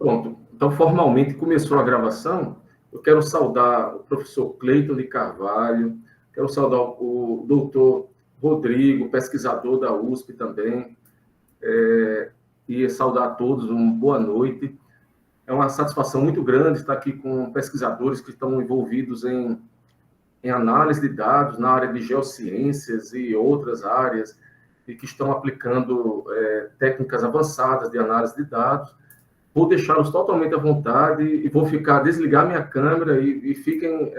Pronto. Então, formalmente começou a gravação. Eu quero saudar o professor Cleiton de Carvalho, quero saudar o doutor Rodrigo, pesquisador da USP também, e saudar a todos, uma boa noite. É uma satisfação muito grande estar aqui com pesquisadores que estão envolvidos em análise de dados na área de geociências e outras áreas, e que estão aplicando técnicas avançadas de análise de dados. Vou deixá-los totalmente à vontade e vou desligar minha câmera e fiquem...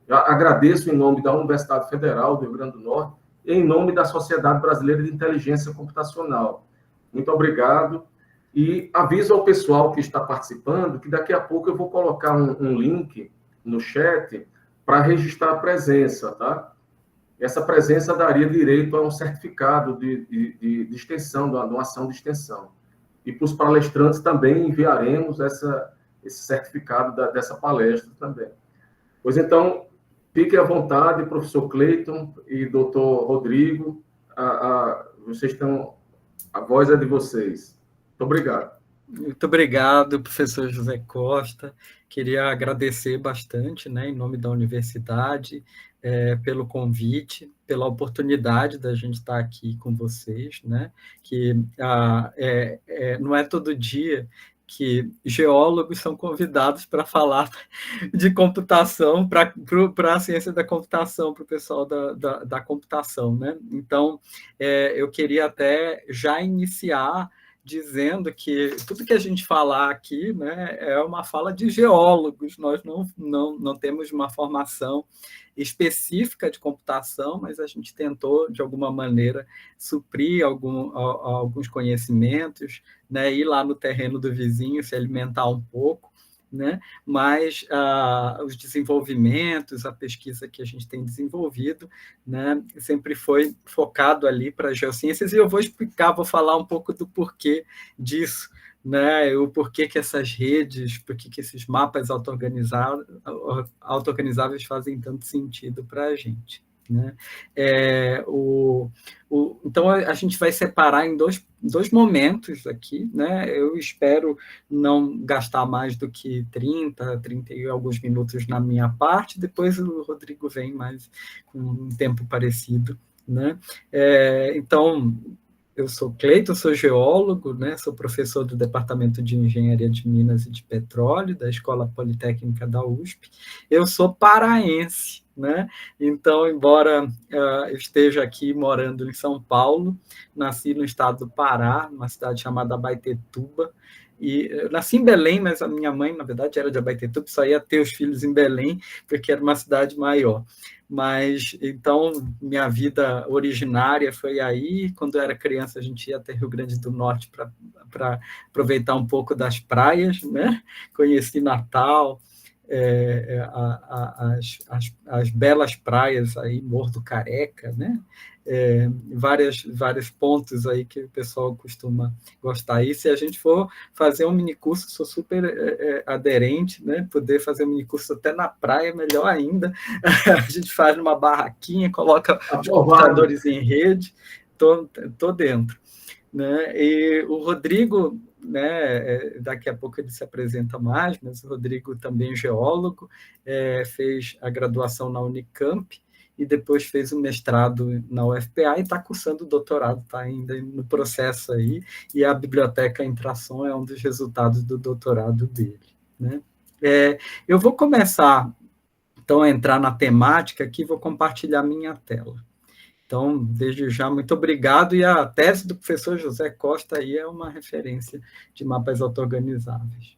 agradeço em nome da Universidade Federal do Rio Grande do Norte e em nome da Sociedade Brasileira de Inteligência Computacional. Muito obrigado. E aviso ao pessoal que está participando que daqui a pouco eu vou colocar um link no chat para registrar a presença, tá? Essa presença daria direito a um certificado de extensão, de uma ação de extensão. E para os palestrantes também enviaremos esse certificado dessa palestra também. Pois então, fiquem à vontade, professor Cleiton e doutor Rodrigo, vocês estão, a voz é de vocês. Muito obrigado. Muito obrigado, professor José Costa. Queria agradecer bastante, né, em nome da universidade, pelo convite, pela oportunidade da gente estar aqui com vocês, né, que não é todo dia que geólogos são convidados para falar de computação, para a ciência da computação, para o pessoal da computação, né? Então, eu queria até já iniciar dizendo que tudo que a gente falar aqui, né, é uma fala de geólogos. Nós não temos uma formação específica de computação, mas a gente tentou, de alguma maneira, suprir alguns conhecimentos, né, ir lá no terreno do vizinho, se alimentar um pouco, né? Mas os desenvolvimentos, a pesquisa que a gente tem desenvolvido, né, sempre foi focado ali para as geociências, e eu vou falar um pouco do porquê disso, né, o porquê que essas redes, porquê que esses mapas auto-organizáveis fazem tanto sentido para a gente. Né? Então, a gente vai separar em dois momentos aqui, né? Eu espero não gastar mais do que 30 e alguns minutos na minha parte, depois o Rodrigo vem mais com um tempo parecido. Né? Então, eu sou Cleiton, sou geólogo, né? Sou professor do Departamento de Engenharia de Minas e de Petróleo, da Escola Politécnica da USP. Eu sou paraense, né? Então, embora eu esteja aqui morando em São Paulo, nasci no estado do Pará, numa cidade chamada Abaetetuba, e eu nasci em Belém, mas a minha mãe, na verdade, era de Abaetetuba, só ia ter os filhos em Belém, porque era uma cidade maior. Mas, então, minha vida originária foi aí. Quando eu era criança, a gente ia até Rio Grande do Norte para aproveitar um pouco das praias, né? Conheci Natal, as belas praias aí, Morro do Careca, né? Vários pontos aí que o pessoal costuma gostar. E se a gente for fazer um minicurso, sou super aderente, né? Poder fazer um minicurso até na praia, melhor ainda. A gente faz numa barraquinha, coloca os computadores em rede, tô dentro. Né? E o Rodrigo, né, daqui a pouco ele se apresenta mais, mas o Rodrigo também é geólogo, fez a graduação na Unicamp e depois fez o mestrado na UFPA e está cursando o doutorado, está ainda no processo aí, e a biblioteca Intrasom é um dos resultados do doutorado dele. Né? Eu vou começar, então, a entrar na temática aqui, vou compartilhar minha tela. Então, desde já, muito obrigado. E a tese do professor José Costa aí é uma referência de mapas auto-organizáveis.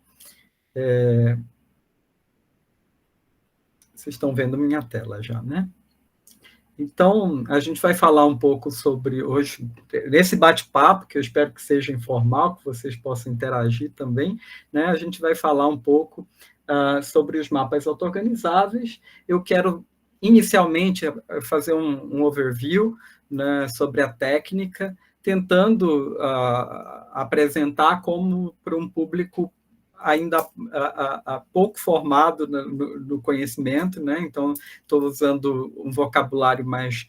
Vocês estão vendo minha tela já, né? Então, a gente vai falar um pouco sobre hoje, nesse bate-papo, que eu espero que seja informal, que vocês possam interagir também, né? A gente vai falar um pouco sobre os mapas auto-organizáveis. Eu quero inicialmente fazer um overview, né, sobre a técnica, tentando apresentar como para um público ainda pouco formado no conhecimento, né? Então, estou usando um vocabulário mais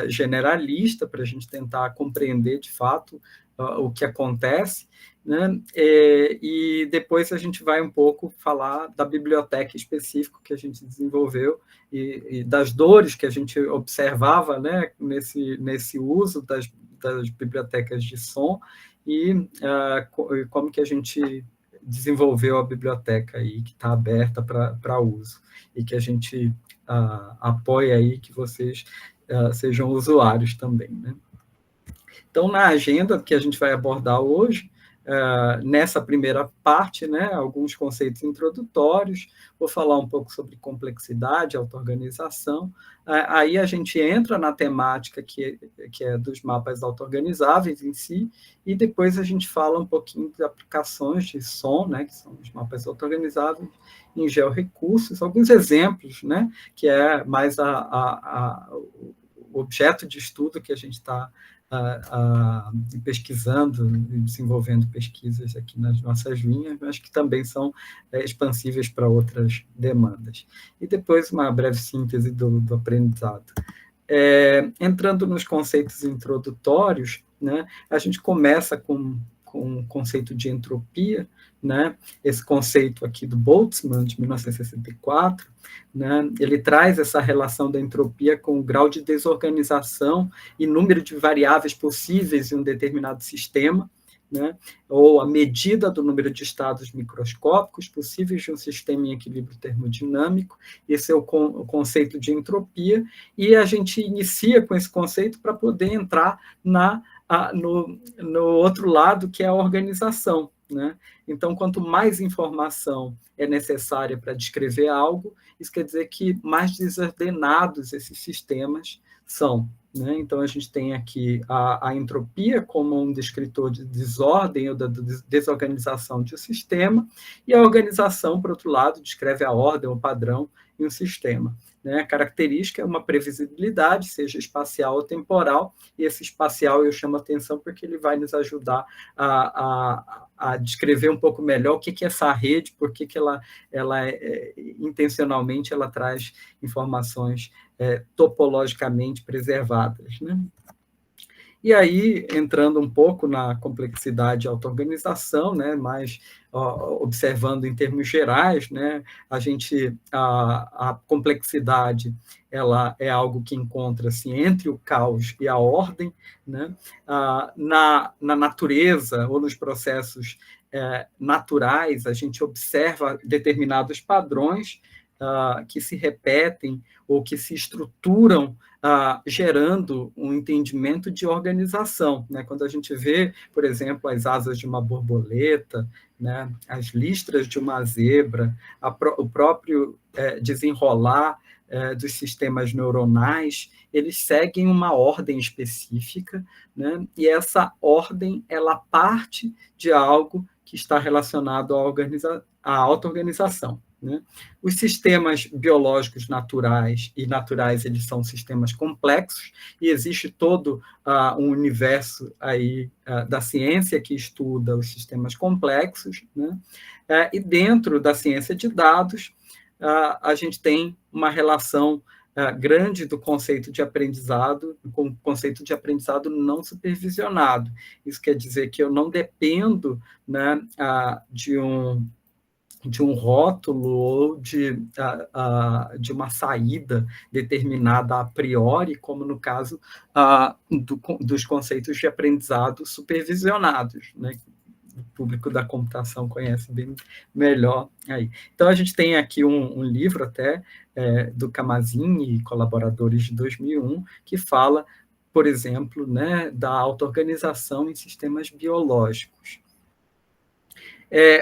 generalista para a gente tentar compreender, de fato, o que acontece, né? E depois a gente vai um pouco falar da biblioteca específica que a gente desenvolveu e das dores que a gente observava, né, nesse uso das bibliotecas de som e como que a gente desenvolveu a biblioteca aí que está aberta para uso e que a gente apoia aí que vocês sejam usuários também, né? Então, na agenda que a gente vai abordar hoje, nessa primeira parte, né, alguns conceitos introdutórios, vou falar um pouco sobre complexidade, auto-organização, aí a gente entra na temática que é dos mapas auto-organizáveis em si, e depois a gente fala um pouquinho de aplicações de som, né, que são os mapas auto-organizáveis, em georrecursos, alguns exemplos, né, que é mais o objeto de estudo que a gente está pesquisando e desenvolvendo pesquisas aqui nas nossas linhas, mas que também são expansíveis para outras demandas. E depois uma breve síntese do aprendizado. Entrando nos conceitos introdutórios, né, a gente começa com o conceito de entropia, né, esse conceito aqui do Boltzmann, de 1964, né, ele traz essa relação da entropia com o grau de desorganização e número de variáveis possíveis em um determinado sistema, né, ou a medida do número de estados microscópicos possíveis de um sistema em equilíbrio termodinâmico. Esse é o conceito de entropia, e a gente inicia com esse conceito para poder entrar no outro lado, que é a organização, né? Então, quanto mais informação é necessária para descrever algo, isso quer dizer que mais desordenados esses sistemas são, né? Então, a gente tem aqui a entropia como um descritor de desordem ou da desorganização de um sistema, e a organização, por outro lado, descreve a ordem, o padrão em um sistema, né? A característica é uma previsibilidade, seja espacial ou temporal, e esse espacial eu chamo a atenção porque ele vai nos ajudar a descrever um pouco melhor o que é essa rede, por que ela intencionalmente ela traz informações topologicamente preservadas, né? E aí, entrando um pouco na complexidade e auto-organização, né, mas observando em termos gerais, né, a complexidade ela é algo que encontra-se entre o caos e a ordem, né? Na natureza ou nos processos naturais, a gente observa determinados padrões que se repetem ou que se estruturam gerando um entendimento de organização, né? Quando a gente vê, por exemplo, as asas de uma borboleta, né? As listras de uma zebra, o próprio desenrolar dos sistemas neuronais, eles seguem uma ordem específica, né? E essa ordem ela parte de algo que está relacionado à auto-organização, né? Os sistemas biológicos naturais, eles são sistemas complexos, e existe todo um universo aí, da ciência que estuda os sistemas complexos, né? E dentro da ciência de dados, a gente tem uma relação grande do conceito de aprendizado com o conceito de aprendizado não supervisionado. Isso quer dizer que eu não dependo, né, de um rótulo ou de uma saída determinada a priori, como no caso dos conceitos de aprendizado supervisionados, né? O público da computação conhece bem melhor aí. Então, a gente tem aqui um livro até do Camazin e colaboradores de 2001, que fala, por exemplo, né, da auto-organização em sistemas biológicos.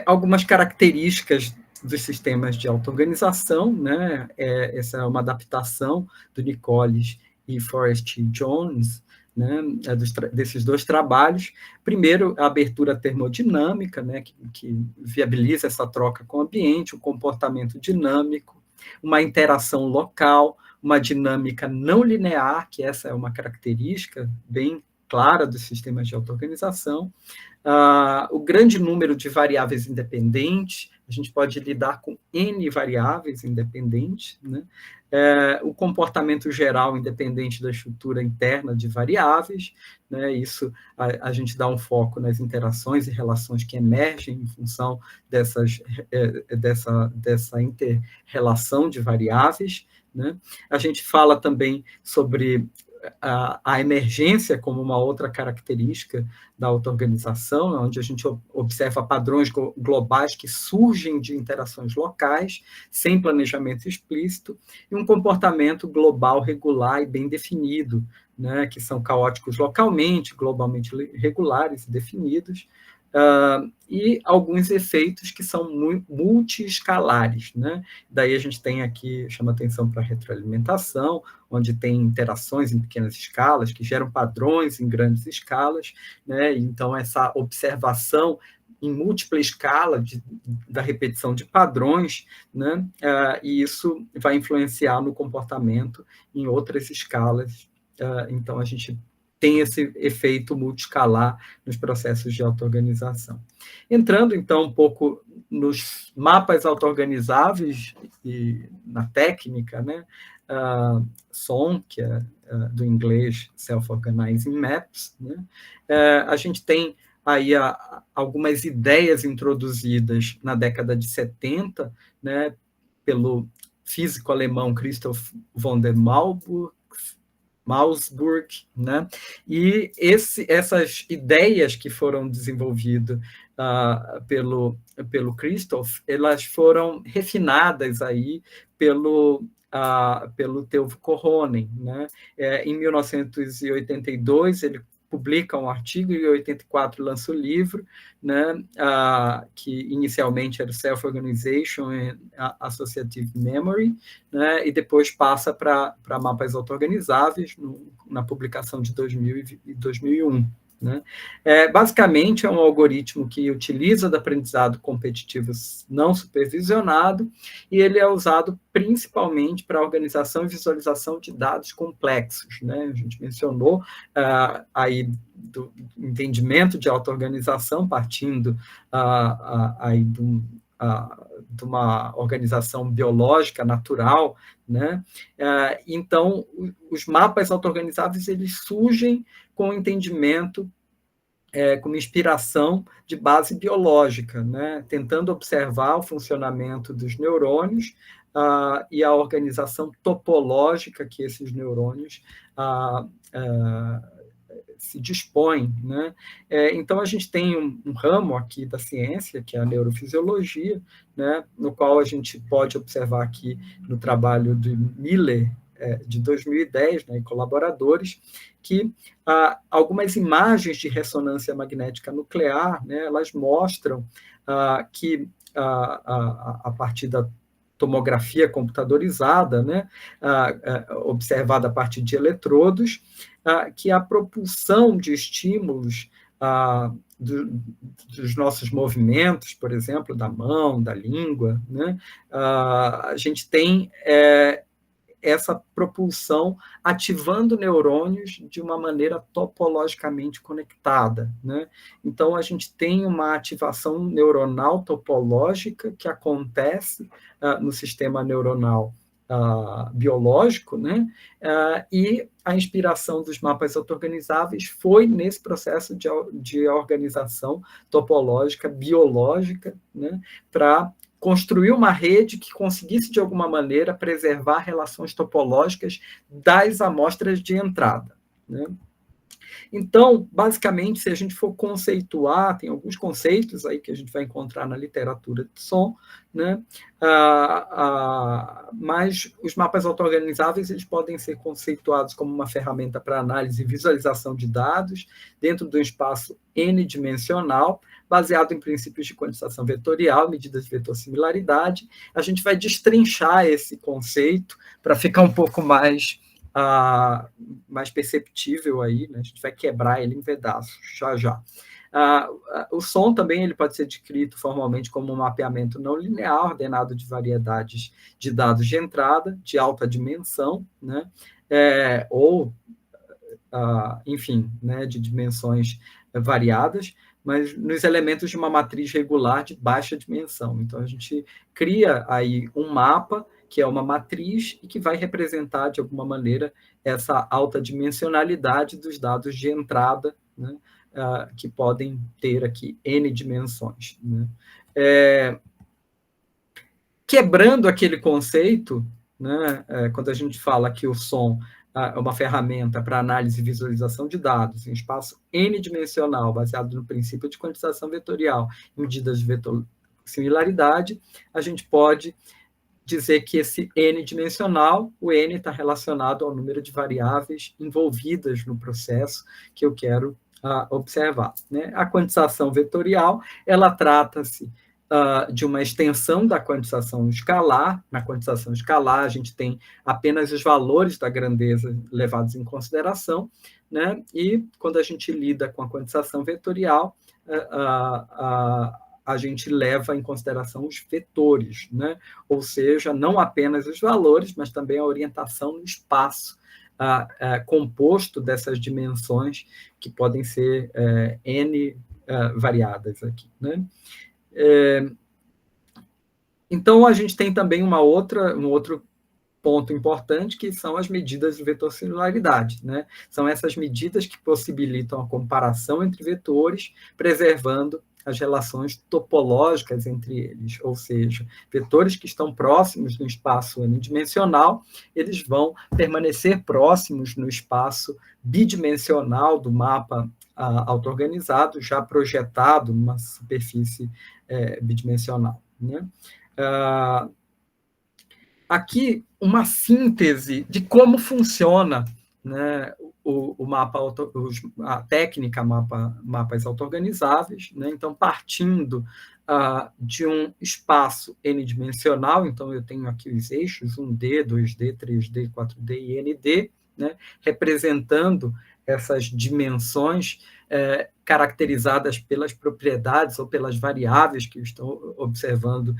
Algumas características dos sistemas de auto-organização, né? Essa é uma adaptação do Nicoles e Forrest Jones, né? Desses dois trabalhos. Primeiro, a abertura termodinâmica, né? que viabiliza essa troca com o ambiente, o comportamento dinâmico, uma interação local, uma dinâmica não linear, que essa é uma característica bem clara dos sistemas de auto-organização, o grande número de variáveis independentes, a gente pode lidar com N variáveis independentes, né? O comportamento geral independente da estrutura interna de variáveis, né? Isso a gente dá um foco nas interações e relações que emergem em função dessa inter-relação de variáveis, né? A gente fala também sobre a emergência como uma outra característica da auto-organização, onde a gente observa padrões globais que surgem de interações locais, sem planejamento explícito, e um comportamento global regular e bem definido, né, que são caóticos localmente, globalmente regulares e definidos, e alguns efeitos que são multiescalares, né? Daí a gente tem aqui, chama atenção para a retroalimentação, onde tem interações em pequenas escalas, que geram padrões em grandes escalas, né? Então, essa observação em múltipla escala da repetição de padrões, né? E isso vai influenciar no comportamento em outras escalas. Então, a gente tem esse efeito multiescalar nos processos de auto-organização. Entrando, então, um pouco nos mapas auto-organizáveis e na técnica, né? SOM, que é do inglês Self-Organizing Maps, né? A gente tem aí algumas ideias introduzidas na década de 70, né, pelo físico alemão Christoph von der Mausburg, né? E essas ideias que foram desenvolvidas pelo Christoph, elas foram refinadas aí pelo Teuvo Korhonen, né? Em 1982, ele publica um artigo, e em 84 lança o livro, né, que inicialmente era Self-Organization and Associative Memory, né, e depois passa para mapas auto-organizáveis na publicação de 2000 e 2001. Né? Basicamente, é um algoritmo que utiliza do aprendizado competitivo não supervisionado, e ele é usado principalmente para organização e visualização de dados complexos. Né? A gente mencionou aí do entendimento de auto-organização, partindo aí de uma organização biológica natural, né? Então, os mapas auto-organizáveis, eles surgem com entendimento, com inspiração de base biológica, né? Tentando observar o funcionamento dos neurônios e a organização topológica que esses neurônios se dispõem, né? Então, a gente tem um ramo aqui da ciência, que é a neurofisiologia, né? No qual a gente pode observar aqui no trabalho de Miller, de 2010, né, e colaboradores, que algumas imagens de ressonância magnética nuclear, né, elas mostram que, a partir da tomografia computadorizada, né, observada a partir de eletrodos, que a propulsão de estímulos dos nossos movimentos, por exemplo, da mão, da língua, né, a gente tem essa propulsão ativando neurônios de uma maneira topologicamente conectada, né? Então, a gente tem uma ativação neuronal topológica que acontece no sistema neuronal biológico, né? E a inspiração dos mapas auto-organizáveis foi nesse processo de organização topológica biológica, né? Para construir uma rede que conseguisse, de alguma maneira, preservar relações topológicas das amostras de entrada, né? Então, basicamente, se a gente for conceituar, tem alguns conceitos aí que a gente vai encontrar na literatura de som, né? Mas os mapas auto-organizáveis, eles podem ser conceituados como uma ferramenta para análise e visualização de dados dentro de um espaço n-dimensional, baseado em princípios de quantização vetorial, medidas de vetor-similaridade. A gente vai destrinchar esse conceito para ficar um pouco mais perceptível aí, né? A gente vai quebrar ele em pedaços já. O som também ele pode ser descrito formalmente como um mapeamento não linear ordenado de variedades de dados de entrada de alta dimensão, né? Ou enfim, né, de dimensões variadas, mas nos elementos de uma matriz regular de baixa dimensão. Então, a gente cria aí um mapa, que é uma matriz, e que vai representar, de alguma maneira, essa alta dimensionalidade dos dados de entrada, né, que podem ter aqui N dimensões. Né? Quebrando aquele conceito, né, quando a gente fala que o som é uma ferramenta para análise e visualização de dados em espaço n-dimensional, baseado no princípio de quantização vetorial e medidas de similaridade, a gente pode dizer que esse n-dimensional, o n está relacionado ao número de variáveis envolvidas no processo que eu quero observar. Né? A quantização vetorial, ela trata-se de uma extensão da quantização escalar. Na quantização escalar, a gente tem apenas os valores da grandeza levados em consideração, né? E quando a gente lida com a quantização vetorial, a gente leva em consideração os vetores, né? Ou seja, não apenas os valores, mas também a orientação no espaço composto dessas dimensões, que podem ser N variadas aqui, né? Então, a gente tem também um outro ponto importante, que são as medidas de vetor-similaridade, né? São essas medidas que possibilitam a comparação entre vetores, preservando as relações topológicas entre eles, ou seja, vetores que estão próximos no espaço n-dimensional, eles vão permanecer próximos no espaço bidimensional do mapa auto-organizado, já projetado numa superfície bidimensional. Né? Aqui, uma síntese de como funciona, né, o mapa, a técnica mapas auto-organizáveis. Né? Então, partindo de um espaço n-dimensional, então eu tenho aqui os eixos 1D, 2D, 3D, 4D e ND, né, representando essas dimensões caracterizadas pelas propriedades ou pelas variáveis que eu estou observando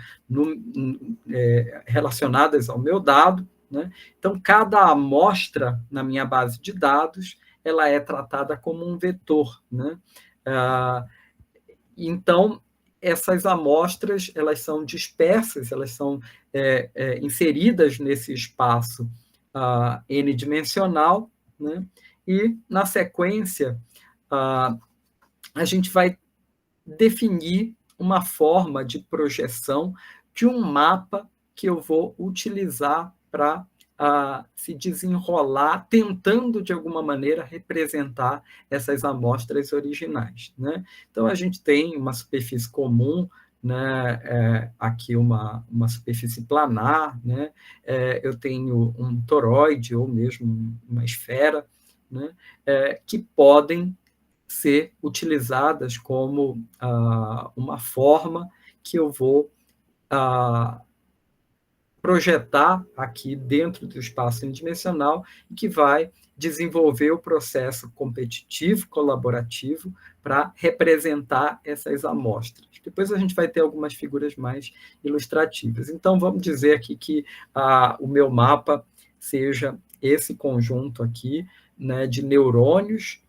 relacionadas ao meu dado. Né? Então, cada amostra na minha base de dados, ela é tratada como um vetor. Né? Então, essas amostras, elas são dispersas, elas são inseridas nesse espaço n-dimensional, né? E, na sequência, a gente vai definir uma forma de projeção de um mapa que eu vou utilizar para se desenrolar, tentando, de alguma maneira, representar essas amostras originais. Né? Então, a gente tem uma superfície comum, né, aqui uma superfície planar, né, eu tenho um toroide ou mesmo uma esfera, né, que podem ser utilizadas como uma forma que eu vou projetar aqui dentro do espaço n-dimensional e que vai desenvolver o processo competitivo, colaborativo, para representar essas amostras. Depois a gente vai ter algumas figuras mais ilustrativas. Então, vamos dizer aqui que o meu mapa seja esse conjunto aqui, né, de neurônios.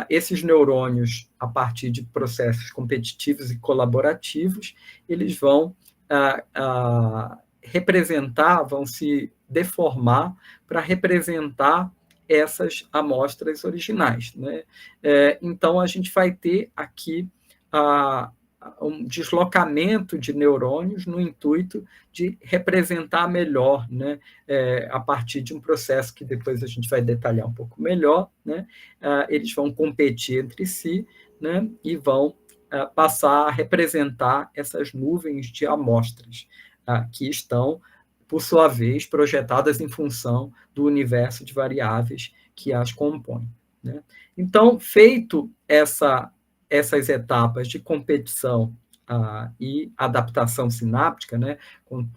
Esses neurônios, a partir de processos competitivos e colaborativos, eles vão representar, vão se deformar para representar essas amostras originais. Né? Então, a gente vai ter aqui um deslocamento de neurônios no intuito de representar melhor, né? A partir de um processo que depois a gente vai detalhar um pouco melhor. Né? Eles vão competir entre si, né? E vão passar a representar essas nuvens de amostras que estão, por sua vez, projetadas em função do universo de variáveis que as compõem. Né? Então, feito essas etapas de competição e adaptação sináptica, né?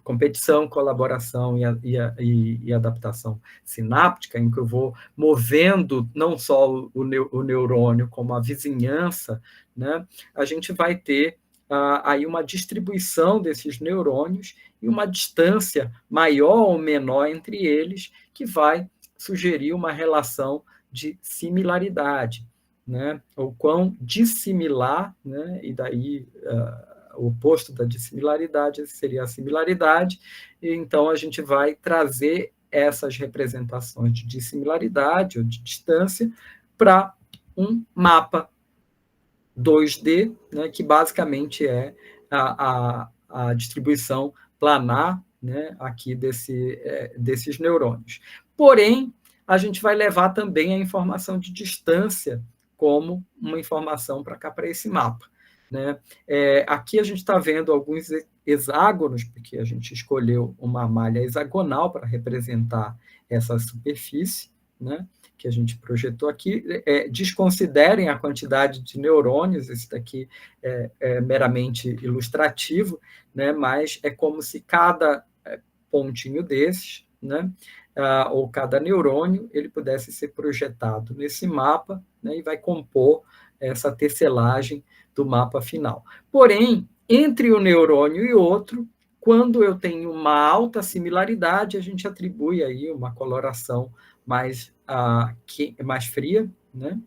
Competição, colaboração e adaptação sináptica, em que eu vou movendo não só o neurônio, como a vizinhança, né? A gente vai ter aí uma distribuição desses neurônios e uma distância maior ou menor entre eles, que vai sugerir uma relação de similaridade. né, ou quão dissimilar, né, e daí o oposto da dissimilaridade seria a similaridade, e então a gente vai trazer essas representações de dissimilaridade ou de distância para um mapa 2D, né, que basicamente é a distribuição planar, né, aqui desses neurônios. Porém, a gente vai levar também a informação de distância como uma informação para cá, para esse mapa. Né? Aqui a gente está vendo alguns hexágonos, porque a gente escolheu uma malha hexagonal para representar essa superfície, né, que a gente projetou aqui. Desconsiderem a quantidade de neurônios, esse daqui é meramente ilustrativo, né, mas é como se cada pontinho desses, né, ou cada neurônio, ele pudesse ser projetado nesse mapa, né, e vai compor essa tecelagem do mapa final. Porém, entre um neurônio e outro, quando eu tenho uma alta similaridade, a gente atribui aí uma coloração mais fria, né,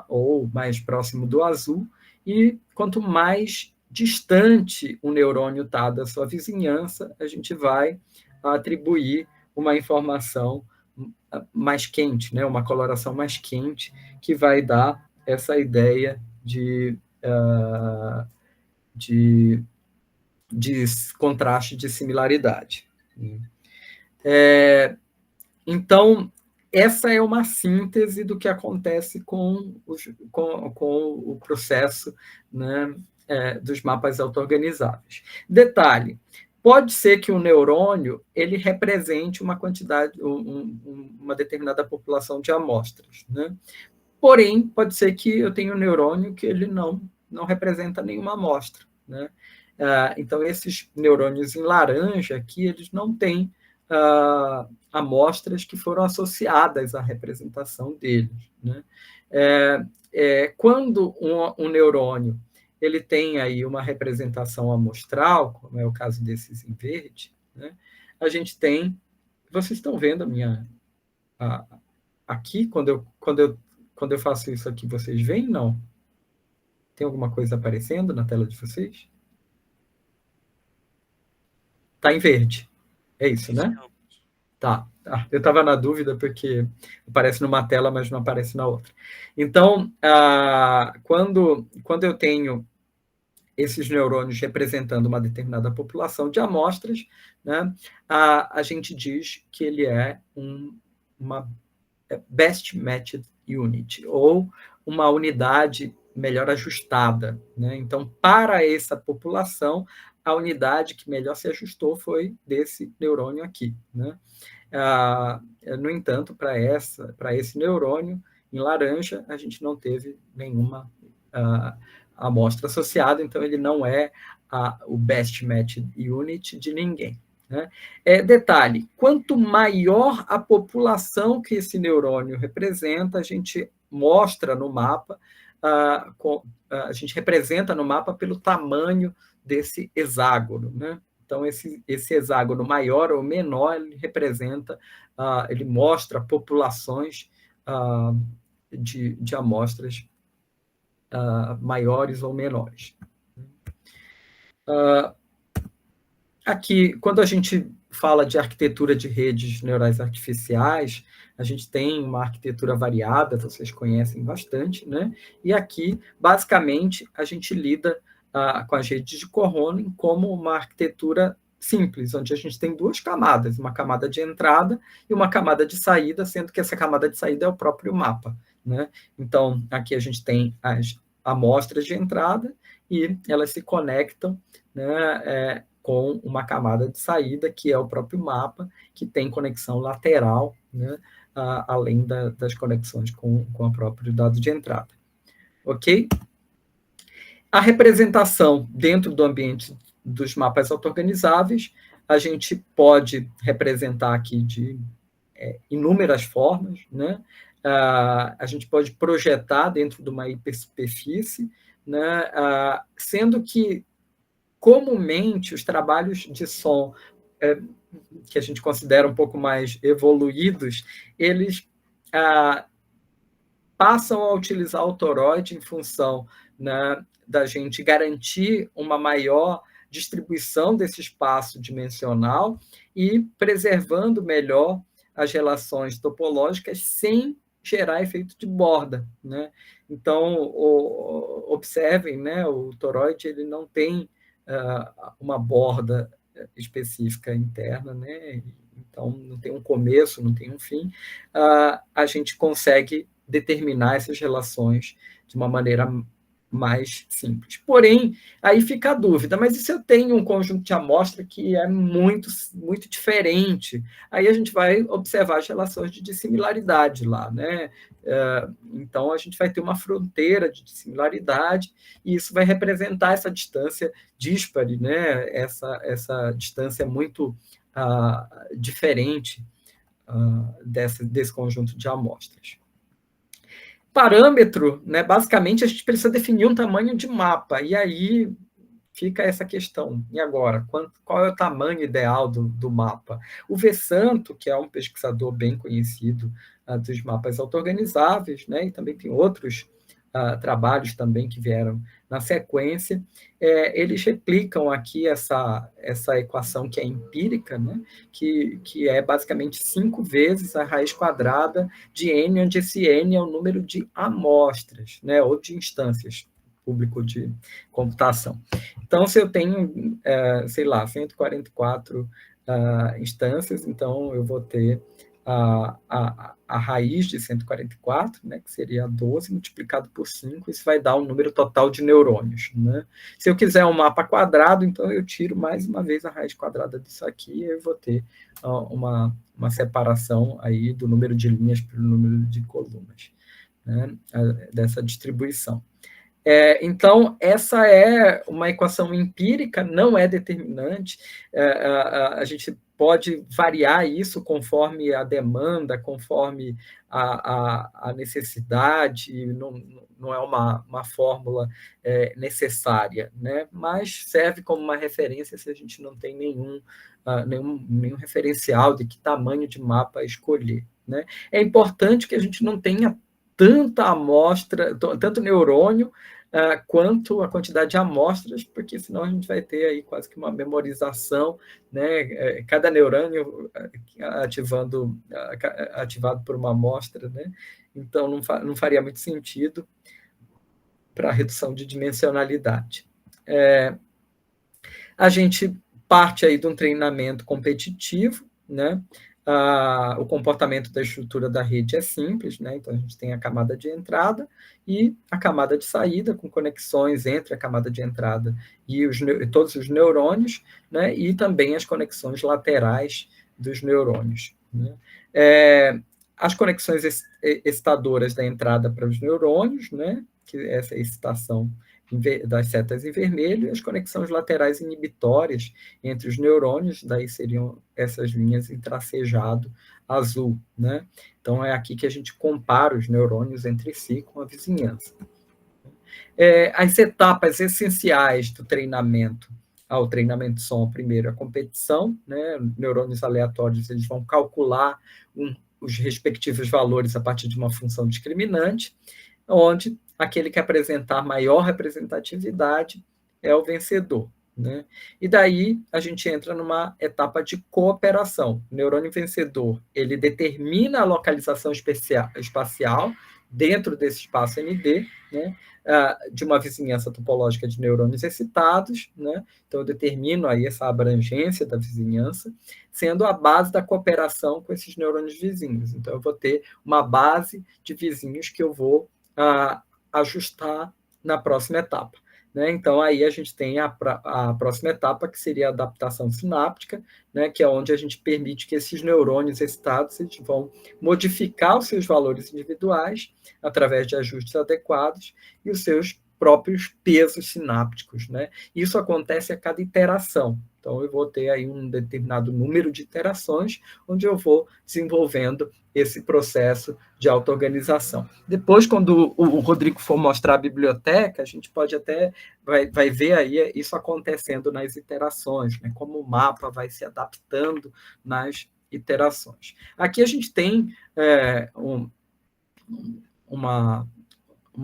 ou mais próximo do azul, e quanto mais distante o neurônio está da sua vizinhança, a gente vai atribuir uma informação mais quente, né, uma coloração mais quente, que vai dar essa ideia de contraste de similaridade. Então, essa é uma síntese do que acontece com o processo, né, dos mapas auto-organizáveis. Detalhe, pode ser que o neurônio ele represente uma quantidade, uma determinada população de amostras, né? Porém, pode ser que eu tenha um neurônio que ele não representa nenhuma amostra, né? Então, esses neurônios em laranja aqui, eles não têm amostras que foram associadas à representação deles, né? Quando um neurônio ele tem aí uma representação amostral, como é o caso desses em verde, né? A gente tem... Vocês estão vendo a minha... aqui, quando eu faço isso aqui, vocês veem? Não? Tem alguma coisa aparecendo na tela de vocês? Está em verde. É isso, né? Tá. Eu estava na dúvida porque aparece numa tela, mas não aparece na outra. Então, quando eu tenho esses neurônios representando uma determinada população de amostras, né, a gente diz que ele é uma best matched unit, ou uma unidade melhor ajustada, né? Então, para essa população, a unidade que melhor se ajustou foi desse neurônio aqui, né? No entanto, para esse neurônio em laranja, a gente não teve nenhuma amostra associada, então ele não é o best matched unit de ninguém. Né? Detalhe, quanto maior a população que esse neurônio representa, a gente mostra no mapa, a gente representa no mapa pelo tamanho desse hexágono. Né? Então, esse hexágono maior ou menor, ele representa, ele mostra populações de amostras maiores ou menores. Aqui, quando a gente fala de arquitetura de redes neurais artificiais, a gente tem uma arquitetura variada, vocês conhecem bastante, né? E aqui, basicamente, a gente lida com as redes de Cohonen como uma arquitetura simples, onde a gente tem duas camadas, uma camada de entrada e uma camada de saída, sendo que essa camada de saída é o próprio mapa, né? Então, aqui a gente tem as amostras de entrada e elas se conectam, né, com uma camada de saída, que é o próprio mapa, que tem conexão lateral, né, além das conexões com o próprio dado de entrada. Ok? A representação dentro do ambiente dos mapas auto-organizáveis, a gente pode representar aqui de inúmeras formas, né? A gente pode projetar dentro de uma hipersuperfície, né? Sendo que, comumente, os trabalhos de som que a gente considera um pouco mais evoluídos, eles passam a utilizar o toroide em função, né, da gente garantir uma maior distribuição desse espaço dimensional e preservando melhor as relações topológicas sem gerar efeito de borda, né? Então, observem, né, o toroide ele não tem uma borda específica interna, né? Então, não tem um começo, não tem um fim. A gente consegue determinar essas relações de uma maneira mais simples. Porém, aí fica a dúvida, mas e se eu tenho um conjunto de amostra que é muito, muito diferente? Aí a gente vai observar as relações de dissimilaridade lá, né? Então, a gente vai ter uma fronteira de dissimilaridade e isso vai representar essa distância díspare, né? Essa distância muito diferente desse conjunto de amostras. Parâmetro, né, basicamente, a gente precisa definir um tamanho de mapa, e aí fica essa questão. E agora? Qual é o tamanho ideal do mapa? O Vessanto, que é um pesquisador bem conhecido dos mapas auto-organizáveis, né, e também tem outros trabalhos também que vieram na sequência, eles replicam aqui essa equação que é empírica, né, que é basicamente 5 vezes a raiz quadrada de n, onde esse n é o número de amostras, né, ou de instâncias, público de computação. Então, se eu tenho, sei lá, 144 instâncias, então eu vou ter a raiz de 144, né, que seria 12 multiplicado por 5, isso vai dar um número total de neurônios, né? Se eu quiser um mapa quadrado, então eu tiro mais uma vez a raiz quadrada disso aqui, e eu vou ter uma separação aí do número de linhas pelo número de colunas, né, dessa distribuição. Então, essa é uma equação empírica, não é determinante, a gente pode variar isso conforme a demanda, conforme a necessidade, não é uma fórmula necessária, né? Mas serve como uma referência se a gente não tem nenhum referencial de que tamanho de mapa escolher, né? É importante que a gente não tenha tanta amostra, tanto neurônio, quanto a quantidade de amostras, porque senão a gente vai ter aí quase que uma memorização, né? Cada neurônio ativado por uma amostra, né? Então não faria muito sentido para a redução de dimensionalidade. A gente parte aí de um treinamento competitivo, né? O comportamento da estrutura da rede é simples, né? Então a gente tem a camada de entrada e a camada de saída, com conexões entre a camada de entrada e todos os neurônios, né? E também as conexões laterais dos neurônios, né? As conexões excitadoras da entrada para os neurônios, né? Que essa excitação das setas em vermelho, e as conexões laterais inibitórias entre os neurônios, daí seriam essas linhas em tracejado azul, né? Então, é aqui que a gente compara os neurônios entre si com a vizinhança. As etapas essenciais do treinamento, ao treinamento são, primeiro, a competição, né? Neurônios aleatórios, eles vão calcular os respectivos valores a partir de uma função discriminante, onde aquele que apresentar maior representatividade é o vencedor, né? E daí a gente entra numa etapa de cooperação. O neurônio vencedor, ele determina a localização espacial dentro desse espaço ND, né? De uma vizinhança topológica de neurônios excitados, né? Então eu determino aí essa abrangência da vizinhança, sendo a base da cooperação com esses neurônios vizinhos. Então eu vou ter uma base de vizinhos que eu vou ajustar na próxima etapa, né? Então, aí a gente tem a próxima etapa, que seria a adaptação sináptica, né? Que é onde a gente permite que esses neurônios excitados eles vão modificar os seus valores individuais através de ajustes adequados e os seus próprios pesos sinápticos, né? Isso acontece a cada iteração. Então, eu vou ter aí um determinado número de iterações, onde eu vou desenvolvendo esse processo de auto-organização. Depois, quando o Rodrigo for mostrar a biblioteca, a gente pode até, vai ver aí isso acontecendo nas iterações, né? Como o mapa vai se adaptando nas iterações. Aqui a gente tem uma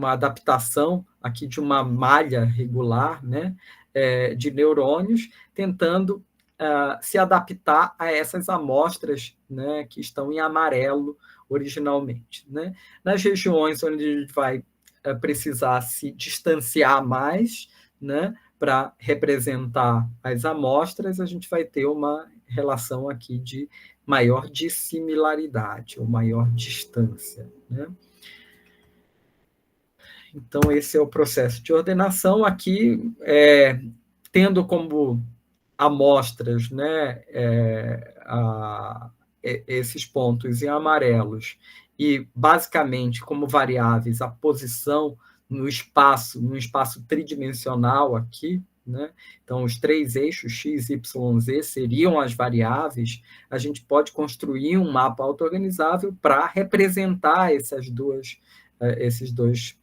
adaptação aqui de uma malha regular, né, de neurônios, tentando se adaptar a essas amostras, né, que estão em amarelo originalmente, né? Nas regiões onde a gente vai precisar se distanciar mais, né, para representar as amostras, a gente vai ter uma relação aqui de maior dissimilaridade ou maior distância, né? Então, esse é o processo de ordenação. Aqui, tendo como amostras, né, esses pontos em amarelos, e basicamente como variáveis a posição no espaço tridimensional aqui, né? Então, os 3 eixos X, Y, Z seriam as variáveis. A gente pode construir um mapa auto-organizável para representar esses dois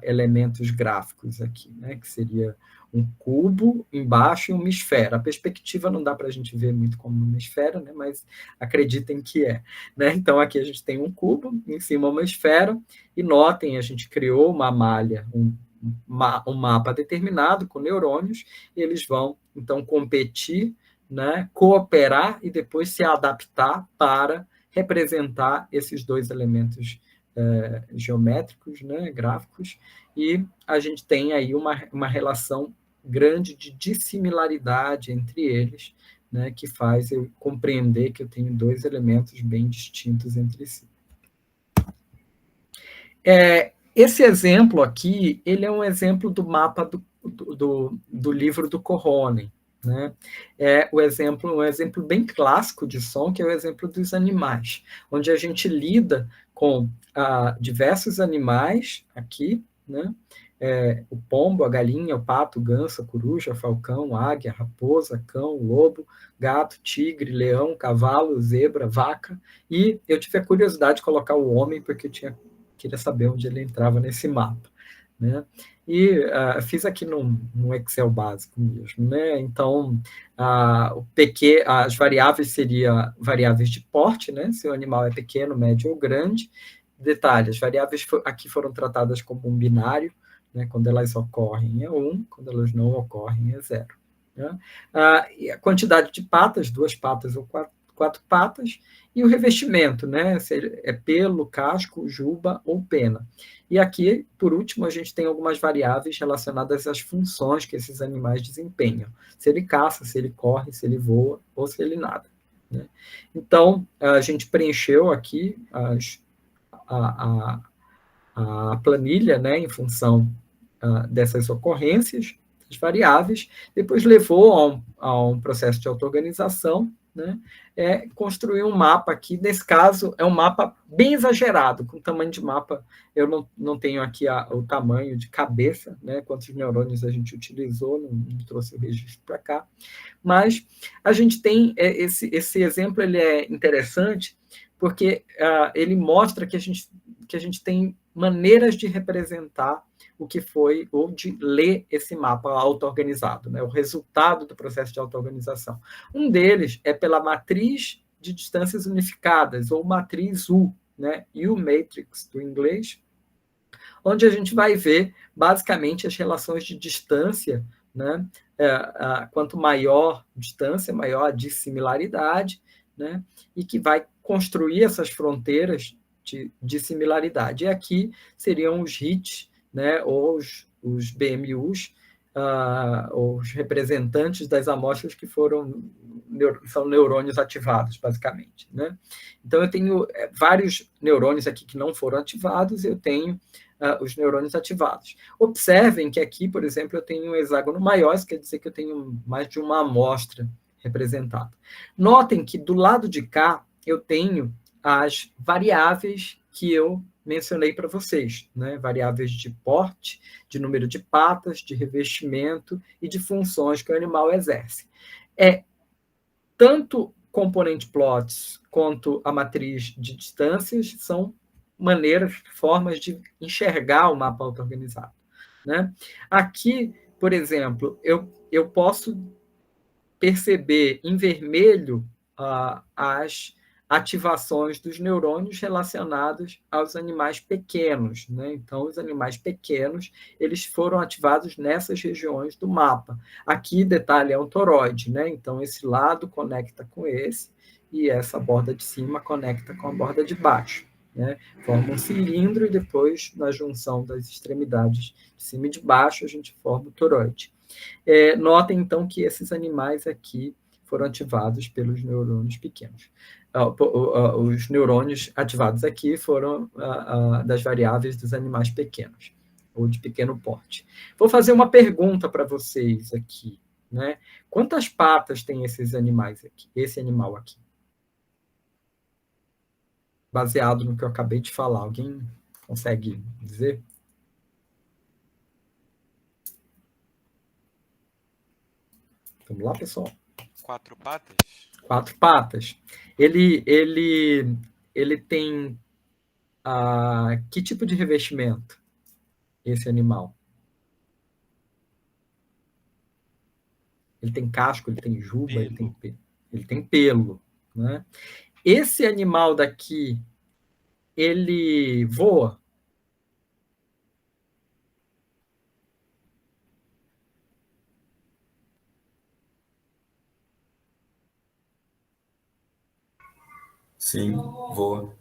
elementos gráficos aqui, né? Que seria um cubo embaixo e uma esfera. A perspectiva não dá para a gente ver muito como uma esfera, né? Mas acreditem que é, né? Então, aqui a gente tem um cubo, em cima uma esfera, e notem, a gente criou uma malha, um mapa determinado com neurônios, e eles vão, então, competir, né? Cooperar e depois se adaptar para representar esses dois elementos geométricos, né, gráficos, e a gente tem aí uma relação grande de dissimilaridade entre eles, né, que faz eu compreender que eu tenho dois elementos bem distintos entre si. Esse exemplo aqui, ele é um exemplo do mapa do livro do Corronen, né? É um exemplo bem clássico de som, que é o exemplo dos animais, onde a gente lida com diversos animais aqui, né? O pombo, a galinha, o pato, o ganso, a coruja, o águia, a raposa, cão, lobo, gato, tigre, leão, cavalo, zebra, vaca, e eu tive a curiosidade de colocar o homem, porque eu queria saber onde ele entrava nesse mapa, né? E fiz aqui num Excel básico mesmo, né? Então, as variáveis seriam variáveis de porte, né? Se o animal é pequeno, médio ou grande. Detalhe, as variáveis aqui foram tratadas como um binário, né? Quando elas ocorrem é 1, quando elas não ocorrem é 0. Né? E a quantidade de patas, 2 patas ou 4 patas, e o revestimento, né? Se é pelo, casco, juba ou pena. E aqui, por último, a gente tem algumas variáveis relacionadas às funções que esses animais desempenham. Se ele caça, se ele corre, se ele voa ou se ele nada. Né? Então, a gente preencheu aqui a planilha, né, em função dessas ocorrências, das variáveis, depois levou a um processo de auto-organização, né, construir um mapa aqui, nesse caso, é um mapa bem exagerado, com tamanho de mapa, eu não tenho aqui o tamanho de cabeça, né, quantos neurônios a gente utilizou, não trouxe o registro para cá, mas a gente tem esse exemplo, ele é interessante, porque ele mostra que a gente tem maneiras de representar o que foi, ou de ler esse mapa auto-organizado, né? O resultado do processo de auto-organização. Um deles é pela matriz de distâncias unificadas, ou matriz U, né? U-matrix, do inglês, onde a gente vai ver, basicamente, as relações de distância, né? Quanto maior distância, maior a dissimilaridade, né? E que vai construir essas fronteiras de similaridade. E aqui seriam os HITs, né, ou os BMUs, os representantes das amostras que são neurônios ativados, basicamente. Né? Então, eu tenho vários neurônios aqui que não foram ativados, eu tenho os neurônios ativados. Observem que aqui, por exemplo, eu tenho um hexágono maior, isso quer dizer que eu tenho mais de uma amostra representada. Notem que do lado de cá eu tenho as variáveis que eu mencionei para vocês, né? Variáveis de porte, de número de patas, de revestimento e de funções que o animal exerce. Tanto componente plots quanto a matriz de distâncias são formas de enxergar o mapa auto-organizado. Né? Aqui, por exemplo, eu posso perceber em vermelho as ativações dos neurônios relacionados aos animais pequenos, né? Então, os animais pequenos, eles foram ativados nessas regiões do mapa. Aqui, detalhe, é um toroide, né? Então, esse lado conecta com esse, e essa borda de cima conecta com a borda de baixo, né? Forma um cilindro, e depois, na junção das extremidades de cima e de baixo, a gente forma o toroide. Notem, então, que esses animais aqui foram ativados pelos neurônios pequenos. Os neurônios ativados aqui foram das variáveis dos animais pequenos, ou de pequeno porte. Vou fazer uma pergunta para vocês aqui, né? Quantas patas tem esses animais aqui, esse animal aqui? Baseado no que eu acabei de falar, alguém consegue dizer? Vamos lá, pessoal. 4 patas? 4 patas. Ele tem que tipo de revestimento, esse animal? Ele tem casco, ele tem juba, ele tem pelo, né? Esse animal daqui, ele voa? Sim, voa.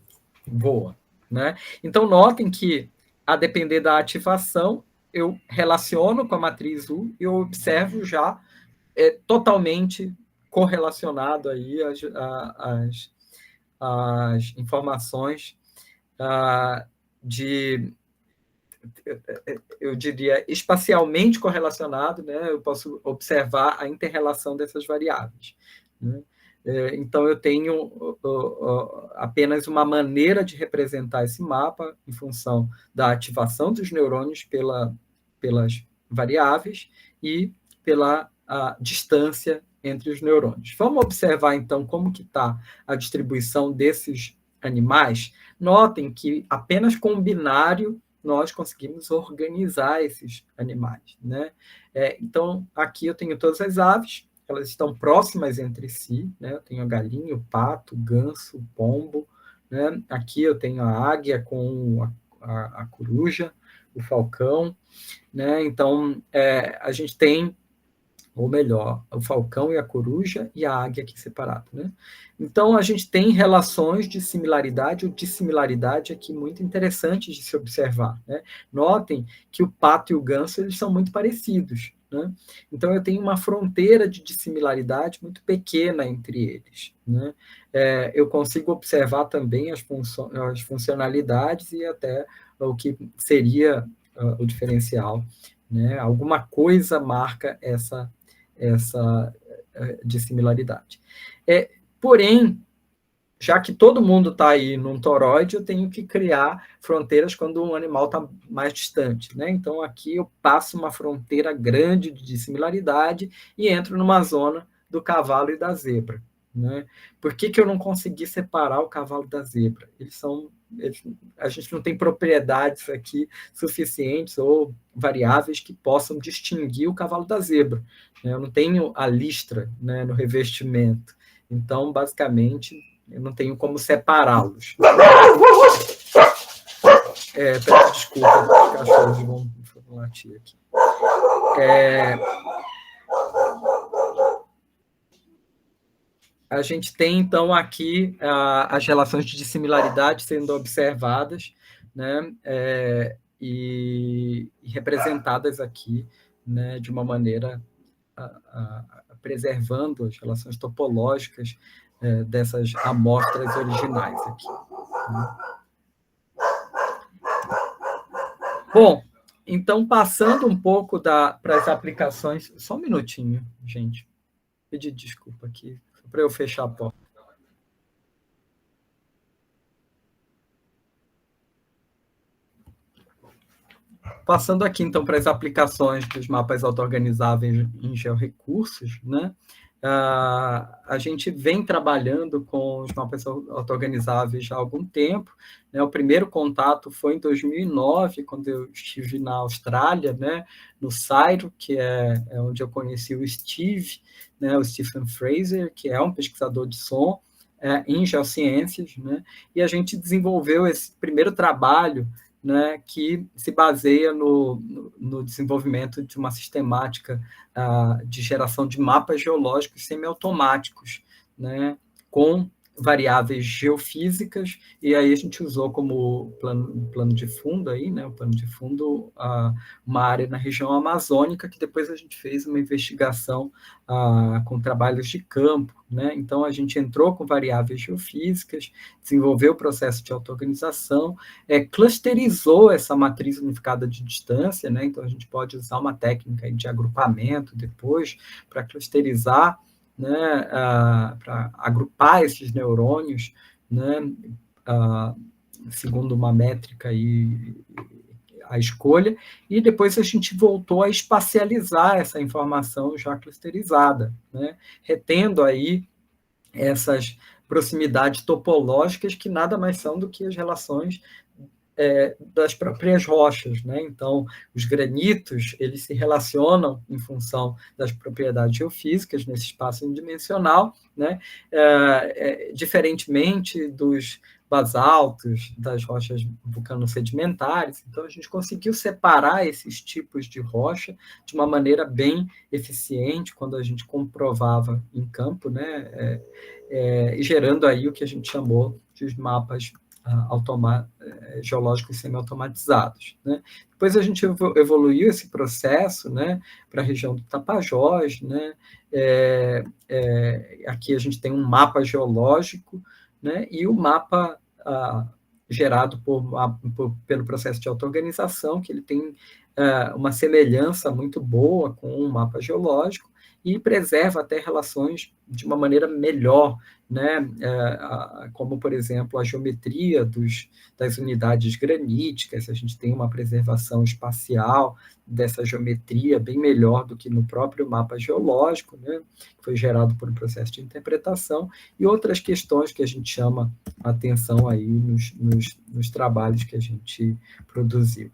Voa, né? Então, notem que, a depender da ativação, eu relaciono com a matriz U e eu observo já totalmente correlacionado aí as informações eu diria, espacialmente correlacionado, né? Eu posso observar a inter-relação dessas variáveis, né? Então, eu tenho apenas uma maneira de representar esse mapa em função da ativação dos neurônios pelas variáveis e pela distância entre os neurônios. Vamos observar, então, como que está a distribuição desses animais. Notem que apenas com um binário nós conseguimos organizar esses animais, né? Então, aqui eu tenho todas as aves, elas estão próximas entre si, né? Eu tenho a galinha, o pato, o ganso, o pombo, né? Aqui eu tenho a águia com a coruja, o falcão, né? Então, a gente tem, ou melhor, o falcão e a coruja e a águia aqui separado, né? Então, a gente tem relações de similaridade ou dissimilaridade aqui muito interessantes de se observar, né? Notem que o pato e o ganso, eles são muito parecidos, né? Então, eu tenho uma fronteira de dissimilaridade muito pequena entre eles, né? Eu consigo observar também as funcionalidades e até o que seria o diferencial, né? Alguma coisa marca essa dissimilaridade. Porém, já que todo mundo está aí num toroide, eu tenho que criar fronteiras quando um animal está mais distante, né? Então, aqui eu passo uma fronteira grande de dissimilaridade e entro numa zona do cavalo e da zebra, né? Por que eu não consegui separar o cavalo da zebra? A gente não tem propriedades aqui suficientes ou variáveis que possam distinguir o cavalo da zebra, né? Eu não tenho a listra, né, no revestimento. Então, basicamente, eu não tenho como separá-los. Peço desculpa, os cachorros vão latir aqui. A gente tem, então, aqui as relações de dissimilaridade sendo observadas, né, e representadas aqui, né, de uma maneira preservando as relações topológicas dessas amostras originais aqui, né? Bom, então, passando um pouco para as aplicações... Só um minutinho, gente. Pedir desculpa aqui, para eu fechar a porta. Passando aqui, então, para as aplicações dos mapas auto-organizáveis em georrecursos, né? A gente vem trabalhando com os mapas auto-organizáveis há algum tempo, né? O primeiro contato foi em 2009, quando eu estive na Austrália, né? No CSIRO, que é onde eu conheci o Steve, né? O Stephen Fraser, que é um pesquisador de som, em geociências, né? E a gente desenvolveu esse primeiro trabalho, né, que se baseia no desenvolvimento de uma sistemática de geração de mapas geológicos semiautomáticos, né, com variáveis geofísicas, e aí a gente usou como plano de fundo, aí, né, o plano de fundo, uma área na região amazônica, que depois a gente fez uma investigação com trabalhos de campo, né? Então a gente entrou com variáveis geofísicas, desenvolveu o processo de auto-organização, clusterizou essa matriz unificada de distância, né? Então a gente pode usar uma técnica de agrupamento depois para clusterizar, né, para agrupar esses neurônios, né, segundo uma métrica aí, a escolha, e depois a gente voltou a espacializar essa informação já clusterizada, né, retendo aí essas proximidades topológicas que nada mais são do que as relações das próprias rochas, né? Então, os granitos, eles se relacionam em função das propriedades geofísicas nesse espaço unidimensional, né? Diferentemente dos basaltos, das rochas vulcano-sedimentares. Então, a gente conseguiu separar esses tipos de rocha de uma maneira bem eficiente quando a gente comprovava em campo, né? E gerando aí o que a gente chamou de mapas geológicos semi-automatizados, né? Depois a gente evoluiu esse processo, né, para a região do Tapajós, né? Aqui a gente tem um mapa geológico, né, e o mapa gerado pelo processo de auto-organização, que ele tem uma semelhança muito boa com um mapa geológico e preserva até relações de uma maneira melhor, né? Como, por exemplo, a geometria das unidades graníticas, a gente tem uma preservação espacial dessa geometria bem melhor do que no próprio mapa geológico, né? Que foi gerado por um processo de interpretação, e outras questões que a gente chama a atenção aí nos trabalhos que a gente produziu.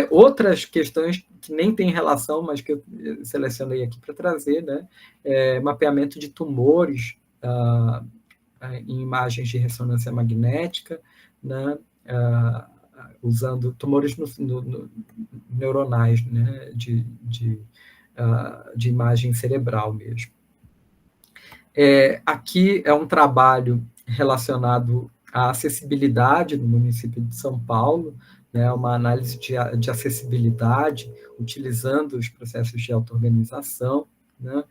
Outras questões que nem tem relação, mas que eu selecionei aqui para trazer, né? Mapeamento de tumores em imagens de ressonância magnética, né? Usando tumores neuronais, né? de imagem cerebral mesmo. Aqui é um trabalho relacionado à acessibilidade no município de São Paulo, né, uma análise de acessibilidade, utilizando os processos de auto-organização, né,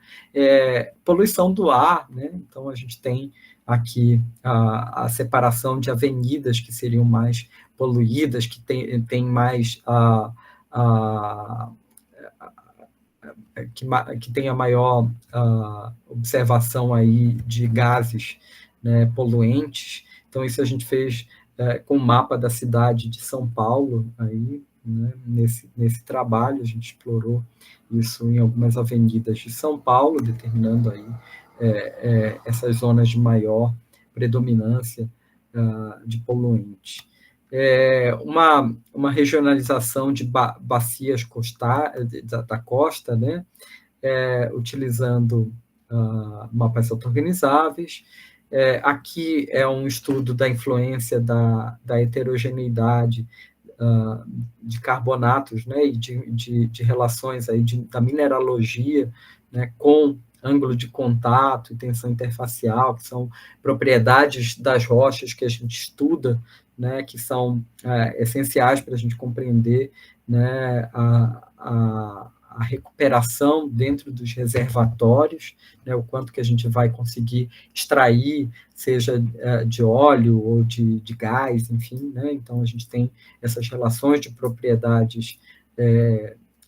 poluição do ar, né, então a gente tem aqui a separação de avenidas que seriam mais poluídas, que tem mais que tenha maior observação aí de gases, né, poluentes. Então, isso a gente fez com o mapa da cidade de São Paulo, aí, né, nesse trabalho, a gente explorou isso em algumas avenidas de São Paulo, determinando aí essas zonas de maior predominância de poluentes. Uma regionalização de bacias da costa, né, utilizando mapas auto-organizáveis. Aqui é um estudo da influência da heterogeneidade de carbonatos, né, e de relações aí da mineralogia, né, com ângulo de contato e tensão interfacial, que são propriedades das rochas que a gente estuda, né, que são essenciais para a gente compreender, né, a recuperação dentro dos reservatórios, né, o quanto que a gente vai conseguir extrair, seja de óleo ou de gás, enfim, né, então a gente tem essas relações de propriedades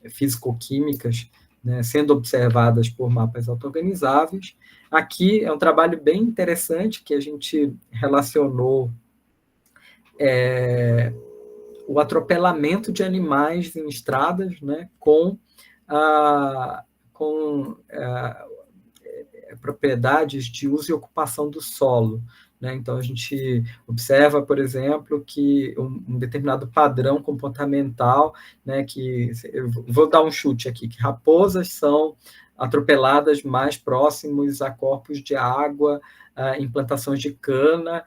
físico-químicas, né, sendo observadas por mapas auto-organizáveis. Aqui é um trabalho bem interessante que a gente relacionou o atropelamento de animais em estradas, né, com propriedades de uso e ocupação do solo, né? Então, a gente observa, por exemplo, que um determinado padrão comportamental, né, que eu vou dar um chute aqui, que raposas são atropeladas mais próximos a corpos de água, implantações de cana,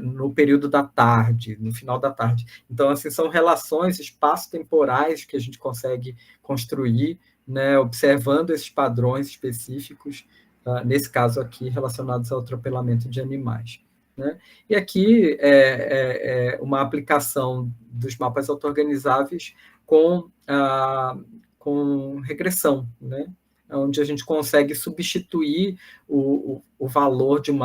no período da tarde, no final da tarde. Então, assim, são relações espaço-temporais que a gente consegue construir, né, observando esses padrões específicos, nesse caso aqui, relacionados ao atropelamento de animais. Né? E aqui uma aplicação dos mapas auto-organizáveis com regressão, né? Onde a gente consegue substituir o valor de um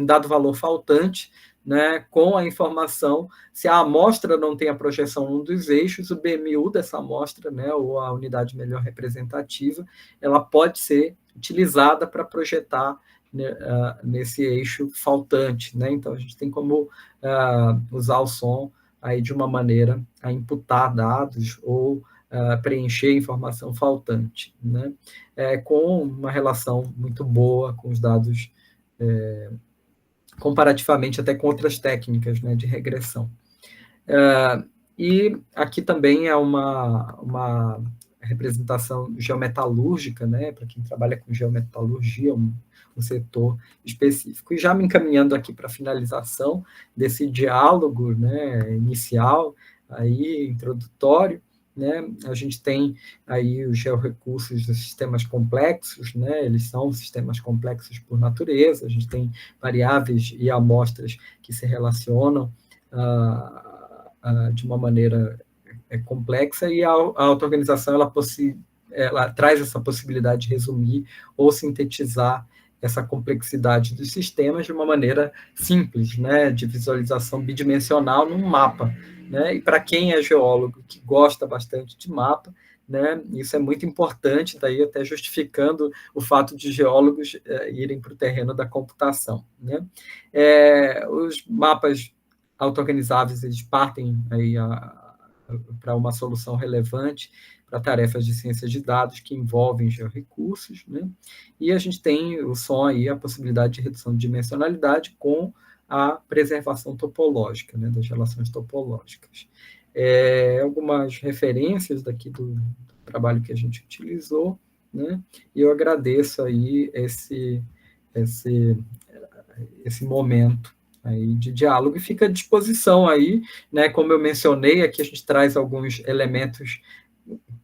dado valor faltante, né, com a informação. Se a amostra não tem a projeção num dos eixos, o BMU dessa amostra, né, ou a unidade melhor representativa, ela pode ser utilizada para projetar, né, nesse eixo faltante. Né? Então, a gente tem como usar o som aí de uma maneira a imputar dados ou preencher informação faltante, né? Com uma relação muito boa com os dados, comparativamente até com outras técnicas, né, de regressão. E aqui também é uma representação geometalúrgica, né, para quem trabalha com geometalurgia, um setor específico. E já me encaminhando aqui para a finalização desse diálogo, né, inicial, aí, introdutório, né, a gente tem aí os georrecursos dos sistemas complexos, né, eles são sistemas complexos por natureza, a gente tem variáveis e amostras que se relacionam de uma maneira complexa, e a auto-organização ela traz essa possibilidade de resumir ou sintetizar essa complexidade dos sistemas de uma maneira simples, né, de visualização bidimensional num mapa. Né? E para quem é geólogo, que gosta bastante de mapa, né, isso é muito importante, daí até justificando o fato de geólogos irem para o terreno da computação. Né? Os mapas auto-organizáveis, eles partem aí para uma solução relevante para tarefas de ciência de dados que envolvem georrecursos, né? E a gente tem o som aí, a possibilidade de redução de dimensionalidade com a preservação topológica, né, das relações topológicas. Algumas referências daqui do trabalho que a gente utilizou, né? E eu agradeço aí esse momento aí de diálogo, e fica à disposição aí, né? Como eu mencionei, aqui a gente traz alguns elementos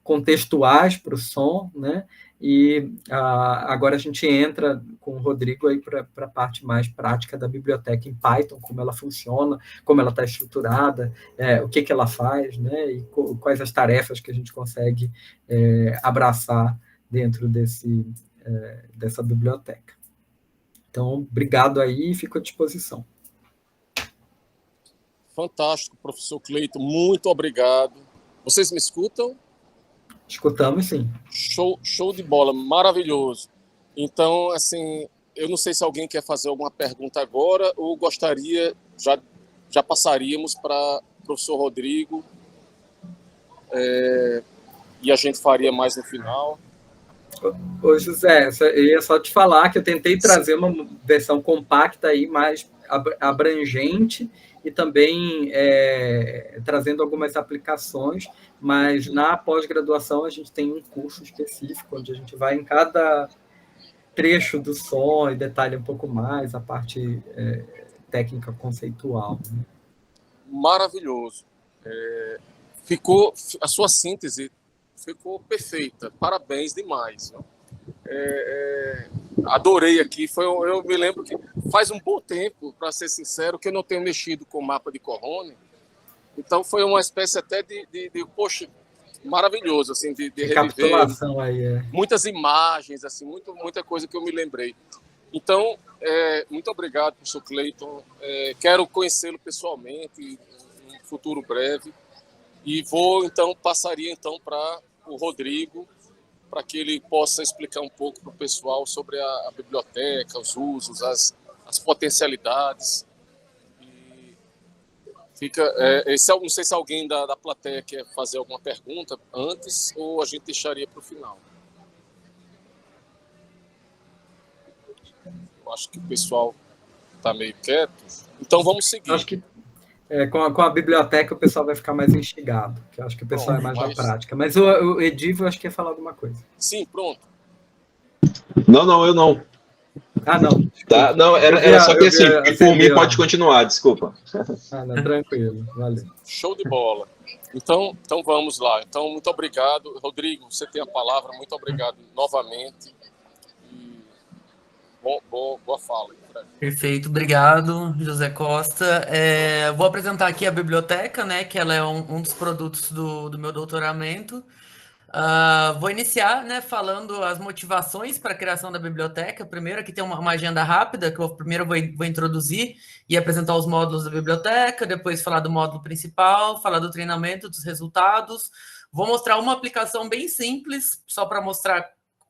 contextuais para o som, né? E agora a gente entra com o Rodrigo aí para a parte mais prática da biblioteca em Python, como ela funciona, como ela está estruturada, o que ela faz, né? E quais as tarefas que a gente consegue abraçar dentro dessa biblioteca. Então, obrigado aí e fico à disposição. Fantástico, professor Cleiton, muito obrigado. Vocês me escutam? Escutamos, sim. Show de bola, maravilhoso. Então, assim, eu não sei se alguém quer fazer alguma pergunta agora ou gostaria, já passaríamos para o professor Rodrigo, e a gente faria mais no final. Ô, José, eu ia só te falar que eu tentei trazer uma versão compacta aí, mais abrangente, e também trazendo algumas aplicações, mas na pós-graduação a gente tem um curso específico, onde a gente vai em cada trecho do som e detalha um pouco mais a parte técnica conceitual. Né? Maravilhoso. A sua síntese ficou perfeita, parabéns demais. Adorei aqui, eu me lembro que faz um bom tempo, para ser sincero, que eu não tenho mexido com o mapa de Corrone, então foi uma espécie até de poxa, maravilhoso, assim, de reviver aí, muitas imagens, assim, muita coisa que eu me lembrei. Então, muito obrigado, professor Cleiton, quero conhecê-lo pessoalmente em um futuro breve, e passaria para o Rodrigo, para que ele possa explicar um pouco para o pessoal sobre a biblioteca, os usos, as potencialidades. E não sei se alguém da plateia quer fazer alguma pergunta antes ou a gente deixaria para o final. Eu acho que o pessoal está meio quieto. Então, vamos seguir. Com a biblioteca o pessoal vai ficar mais instigado, que eu acho que o pessoal é mais da prática. Mas o Edivo, eu acho que ia falar alguma coisa. Sim, pronto. Não, eu não. Ah, não. Tá, não, era só que assim, por mim pode continuar, desculpa. Ah, não, tranquilo, valeu. Show de bola. Então vamos lá. Então, muito obrigado. Rodrigo, você tem a palavra. Muito obrigado novamente. E boa fala. Perfeito, obrigado, José Costa. Vou apresentar aqui a biblioteca, né, que ela é um dos produtos do meu doutoramento. Vou iniciar, né, falando as motivações para a criação da biblioteca. Primeiro, aqui tem uma agenda rápida, que eu primeiro vou introduzir e apresentar os módulos da biblioteca, depois falar do módulo principal, falar do treinamento, dos resultados. Vou mostrar uma aplicação bem simples, só para mostrar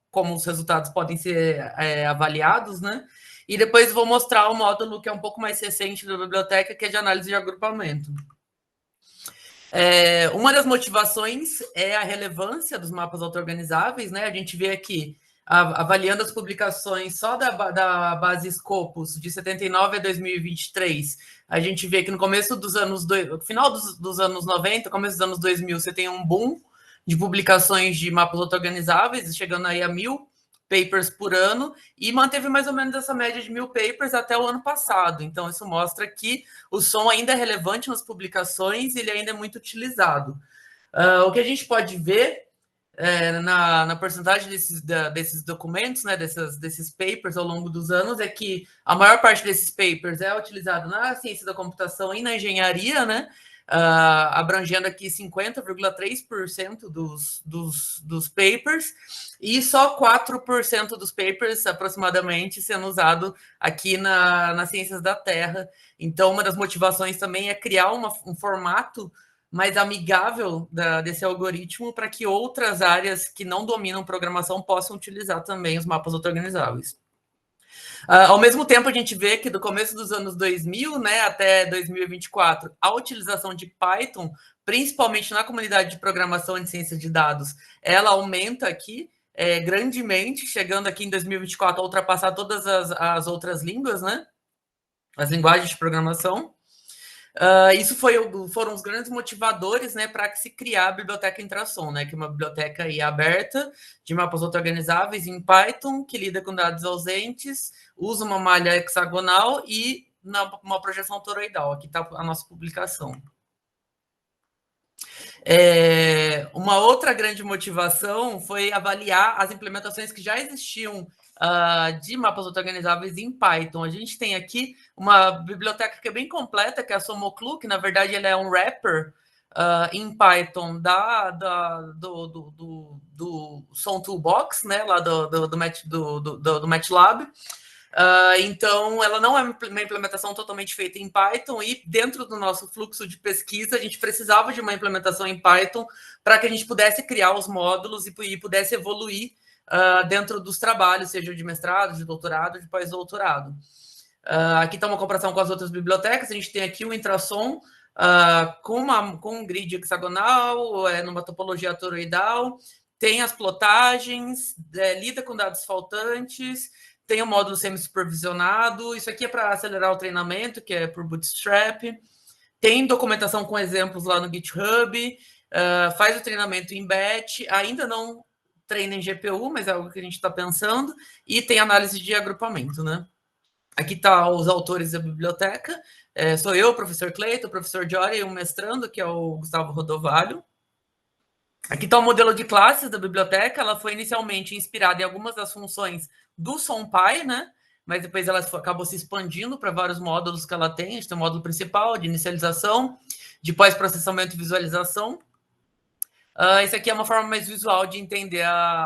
como os resultados podem ser avaliados, né? E depois vou mostrar o módulo que é um pouco mais recente da biblioteca, que é de análise de agrupamento. Uma das motivações é a relevância dos mapas auto-organizáveis, né? A gente vê aqui, avaliando as publicações só da base Scopus, de 79 a 2023, a gente vê que no começo dos anos... final dos anos 90, começo dos anos 2000, você tem um boom de publicações de mapas auto-organizáveis, chegando aí a 1.000 papers por ano, e manteve mais ou menos essa média de 1.000 papers até o ano passado. Então, isso mostra que o som ainda é relevante nas publicações e ele ainda é muito utilizado. O que a gente pode ver na porcentagem desses documentos, né, desses papers ao longo dos anos, é que a maior parte desses papers é utilizado na ciência da computação e na engenharia, né, abrangendo aqui 50,3% dos papers, e só 4% dos papers, aproximadamente, sendo usado aqui nas ciências da Terra. Então, uma das motivações também é criar um formato mais amigável desse algoritmo para que outras áreas que não dominam programação possam utilizar também os mapas auto-organizáveis. Ao mesmo tempo, a gente vê que do começo dos anos 2000, né, até 2024, a utilização de Python, principalmente na comunidade de programação e de ciência de dados, ela aumenta aqui grandemente, chegando aqui em 2024 a ultrapassar todas as outras línguas, né, as linguagens de programação. Isso foram os grandes motivadores, né, para que se criar a biblioteca Intrasom, né, que é uma biblioteca aí aberta de mapas auto-organizáveis em Python, que lida com dados ausentes, usa uma malha hexagonal e uma projeção toroidal. Aqui está a nossa publicação. Uma outra grande motivação foi avaliar as implementações que já existiam de mapas auto-organizáveis em Python. A gente tem aqui uma biblioteca que é bem completa, que é a Somoclu, que na verdade ele é um wrapper em Python do Som Toolbox, né, lá do MATLAB. Então, ela não é uma implementação totalmente feita em Python, e dentro do nosso fluxo de pesquisa, a gente precisava de uma implementação em Python para que a gente pudesse criar os módulos e pudesse evoluir dentro dos trabalhos, seja de mestrado, de doutorado, de pós-doutorado. Aqui está uma comparação com as outras bibliotecas. A gente tem aqui o Intrasom com um grid hexagonal, numa topologia toroidal, tem as plotagens, lida com dados faltantes, tem o módulo semi-supervisionado. Isso aqui é para acelerar o treinamento, que é por Bootstrap. Tem documentação com exemplos lá no GitHub, faz o treinamento em batch, ainda não treina em GPU, mas é algo que a gente está pensando, e tem análise de agrupamento, né? Aqui tá os autores da biblioteca, sou eu, o professor Cleiton, o professor Jory e um mestrando, que é o Gustavo Rodovalho. Aqui está o modelo de classes da biblioteca. Ela foi inicialmente inspirada em algumas das funções do SOMPy, né? Mas depois ela acabou se expandindo para vários módulos que ela tem. A gente tem o módulo principal, de inicialização, de pós-processamento e visualização. Esse aqui é uma forma mais visual de entender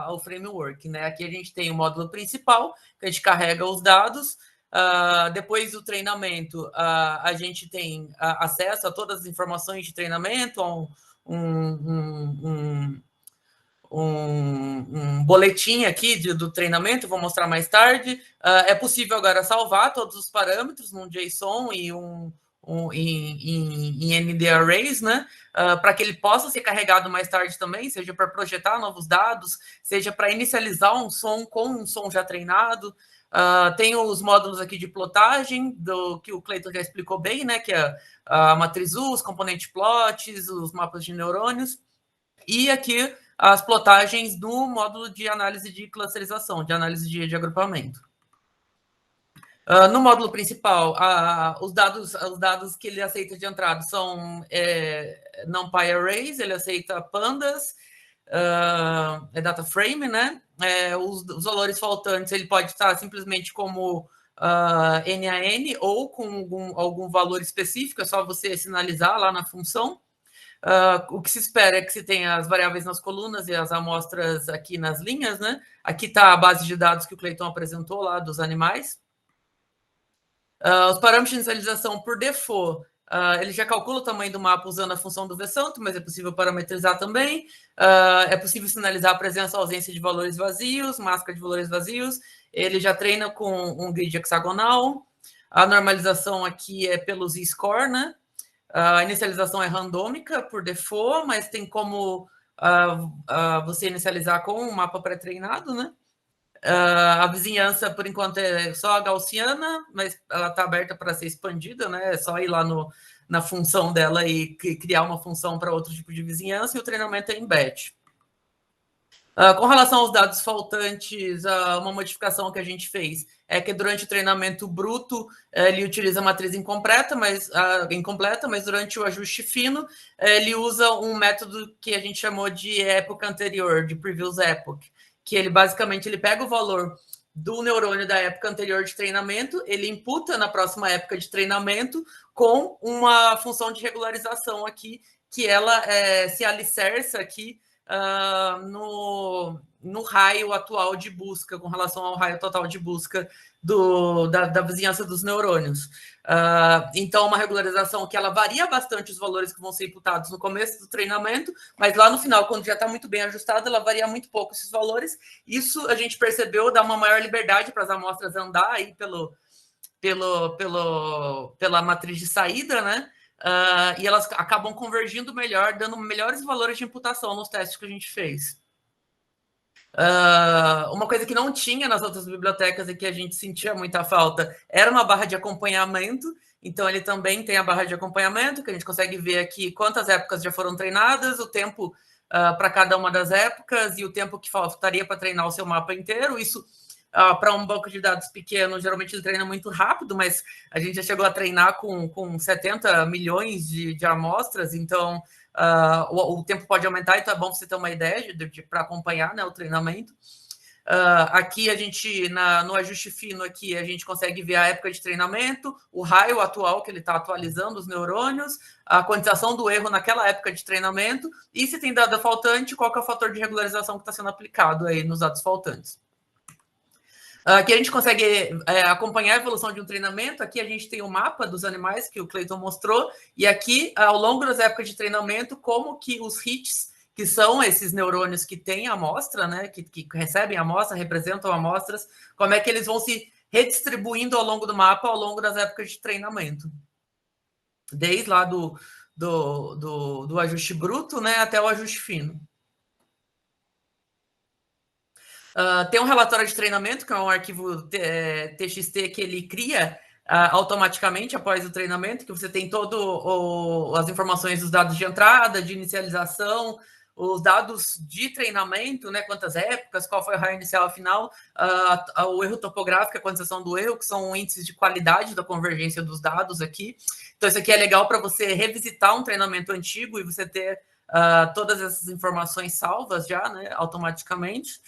o framework, né? Aqui a gente tem o módulo principal, que a gente carrega os dados. Depois do treinamento, a gente tem acesso a todas as informações de treinamento, um boletim aqui do treinamento, vou mostrar mais tarde. É possível agora salvar todos os parâmetros num JSON e em ND Arrays, né? Para que ele possa ser carregado mais tarde também, seja para projetar novos dados, seja para inicializar um som com um som já treinado. Tem os módulos aqui de plotagem, que o Cleiton já explicou bem, né? Que é a matriz U, os componentes plots, os mapas de neurônios. E aqui as plotagens no módulo de análise de clusterização, de análise de agrupamento. No módulo principal, os dados que ele aceita de entrada são NumPy Arrays, ele aceita pandas, data frame, né? Os valores faltantes, ele pode estar simplesmente como NaN ou com algum valor específico, é só você sinalizar lá na função. O que se espera é que se tenha as variáveis nas colunas e as amostras aqui nas linhas, né? Aqui está a base de dados que o Cleiton apresentou lá dos animais. Os parâmetros de inicialização por default, ele já calcula o tamanho do mapa usando a função do vsanto, mas é possível parametrizar também. É possível sinalizar a presença ou ausência de valores vazios, máscara de valores vazios. Ele já treina com um grid hexagonal. A normalização aqui é pelo z-score, né? A inicialização é randômica por default, mas tem como você inicializar com um mapa pré-treinado, né? A vizinhança, por enquanto, é só a gaussiana, mas ela está aberta para ser expandida, né? É só ir lá na função dela e criar uma função para outro tipo de vizinhança, e o treinamento é em batch. Com relação aos dados faltantes, uma modificação que a gente fez é que durante o treinamento bruto, ele utiliza a matriz incompleta, mas durante o ajuste fino, ele usa um método que a gente chamou de época anterior, de previous epoch, que ele basicamente ele pega o valor do neurônio da época anterior de treinamento, ele imputa na próxima época de treinamento com uma função de regularização aqui, que ela se alicerça aqui no raio atual de busca, com relação ao raio total de busca da vizinhança dos neurônios. Então, uma regularização que ela varia bastante os valores que vão ser imputados no começo do treinamento, mas lá no final, quando já está muito bem ajustado, ela varia muito pouco esses valores. Isso a gente percebeu, dá uma maior liberdade para as amostras andar aí pela matriz de saída, né? E elas acabam convergindo melhor, dando melhores valores de imputação nos testes que a gente fez. Uma coisa que não tinha nas outras bibliotecas e que a gente sentia muita falta era uma barra de acompanhamento. Então, ele também tem a barra de acompanhamento, que a gente consegue ver aqui quantas épocas já foram treinadas, o tempo para cada uma das épocas e o tempo que faltaria para treinar o seu mapa inteiro. Isso, para um banco de dados pequeno, geralmente ele treina muito rápido, mas a gente já chegou a treinar com 70 milhões de amostras, então o tempo pode aumentar, então é bom você ter uma ideia para acompanhar, né, o treinamento. Aqui a gente, no ajuste fino aqui, a gente consegue ver a época de treinamento, o raio atual que ele está atualizando os neurônios, a quantização do erro naquela época de treinamento, e se tem dado faltante, qual que é o fator de regularização que está sendo aplicado aí nos dados faltantes. Aqui a gente consegue acompanhar a evolução de um treinamento. Aqui a gente tem o mapa dos animais que o Cleiton mostrou, e aqui, ao longo das épocas de treinamento, como que os hits, que são esses neurônios que têm a amostra, né, que recebem a amostra, representam amostras, como é que eles vão se redistribuindo ao longo do mapa, ao longo das épocas de treinamento. Desde lá do ajuste bruto, né, até o ajuste fino. Tem um relatório de treinamento, que é um arquivo TXT que ele cria automaticamente após o treinamento, que você tem todas as informações dos dados de entrada, de inicialização, os dados de treinamento, né, quantas épocas, qual foi o raio inicial e final, o erro topográfico, a quantização do erro, que são índices de qualidade da convergência dos dados aqui. Então, isso aqui é legal para você revisitar um treinamento antigo e você ter todas essas informações salvas já, né, automaticamente.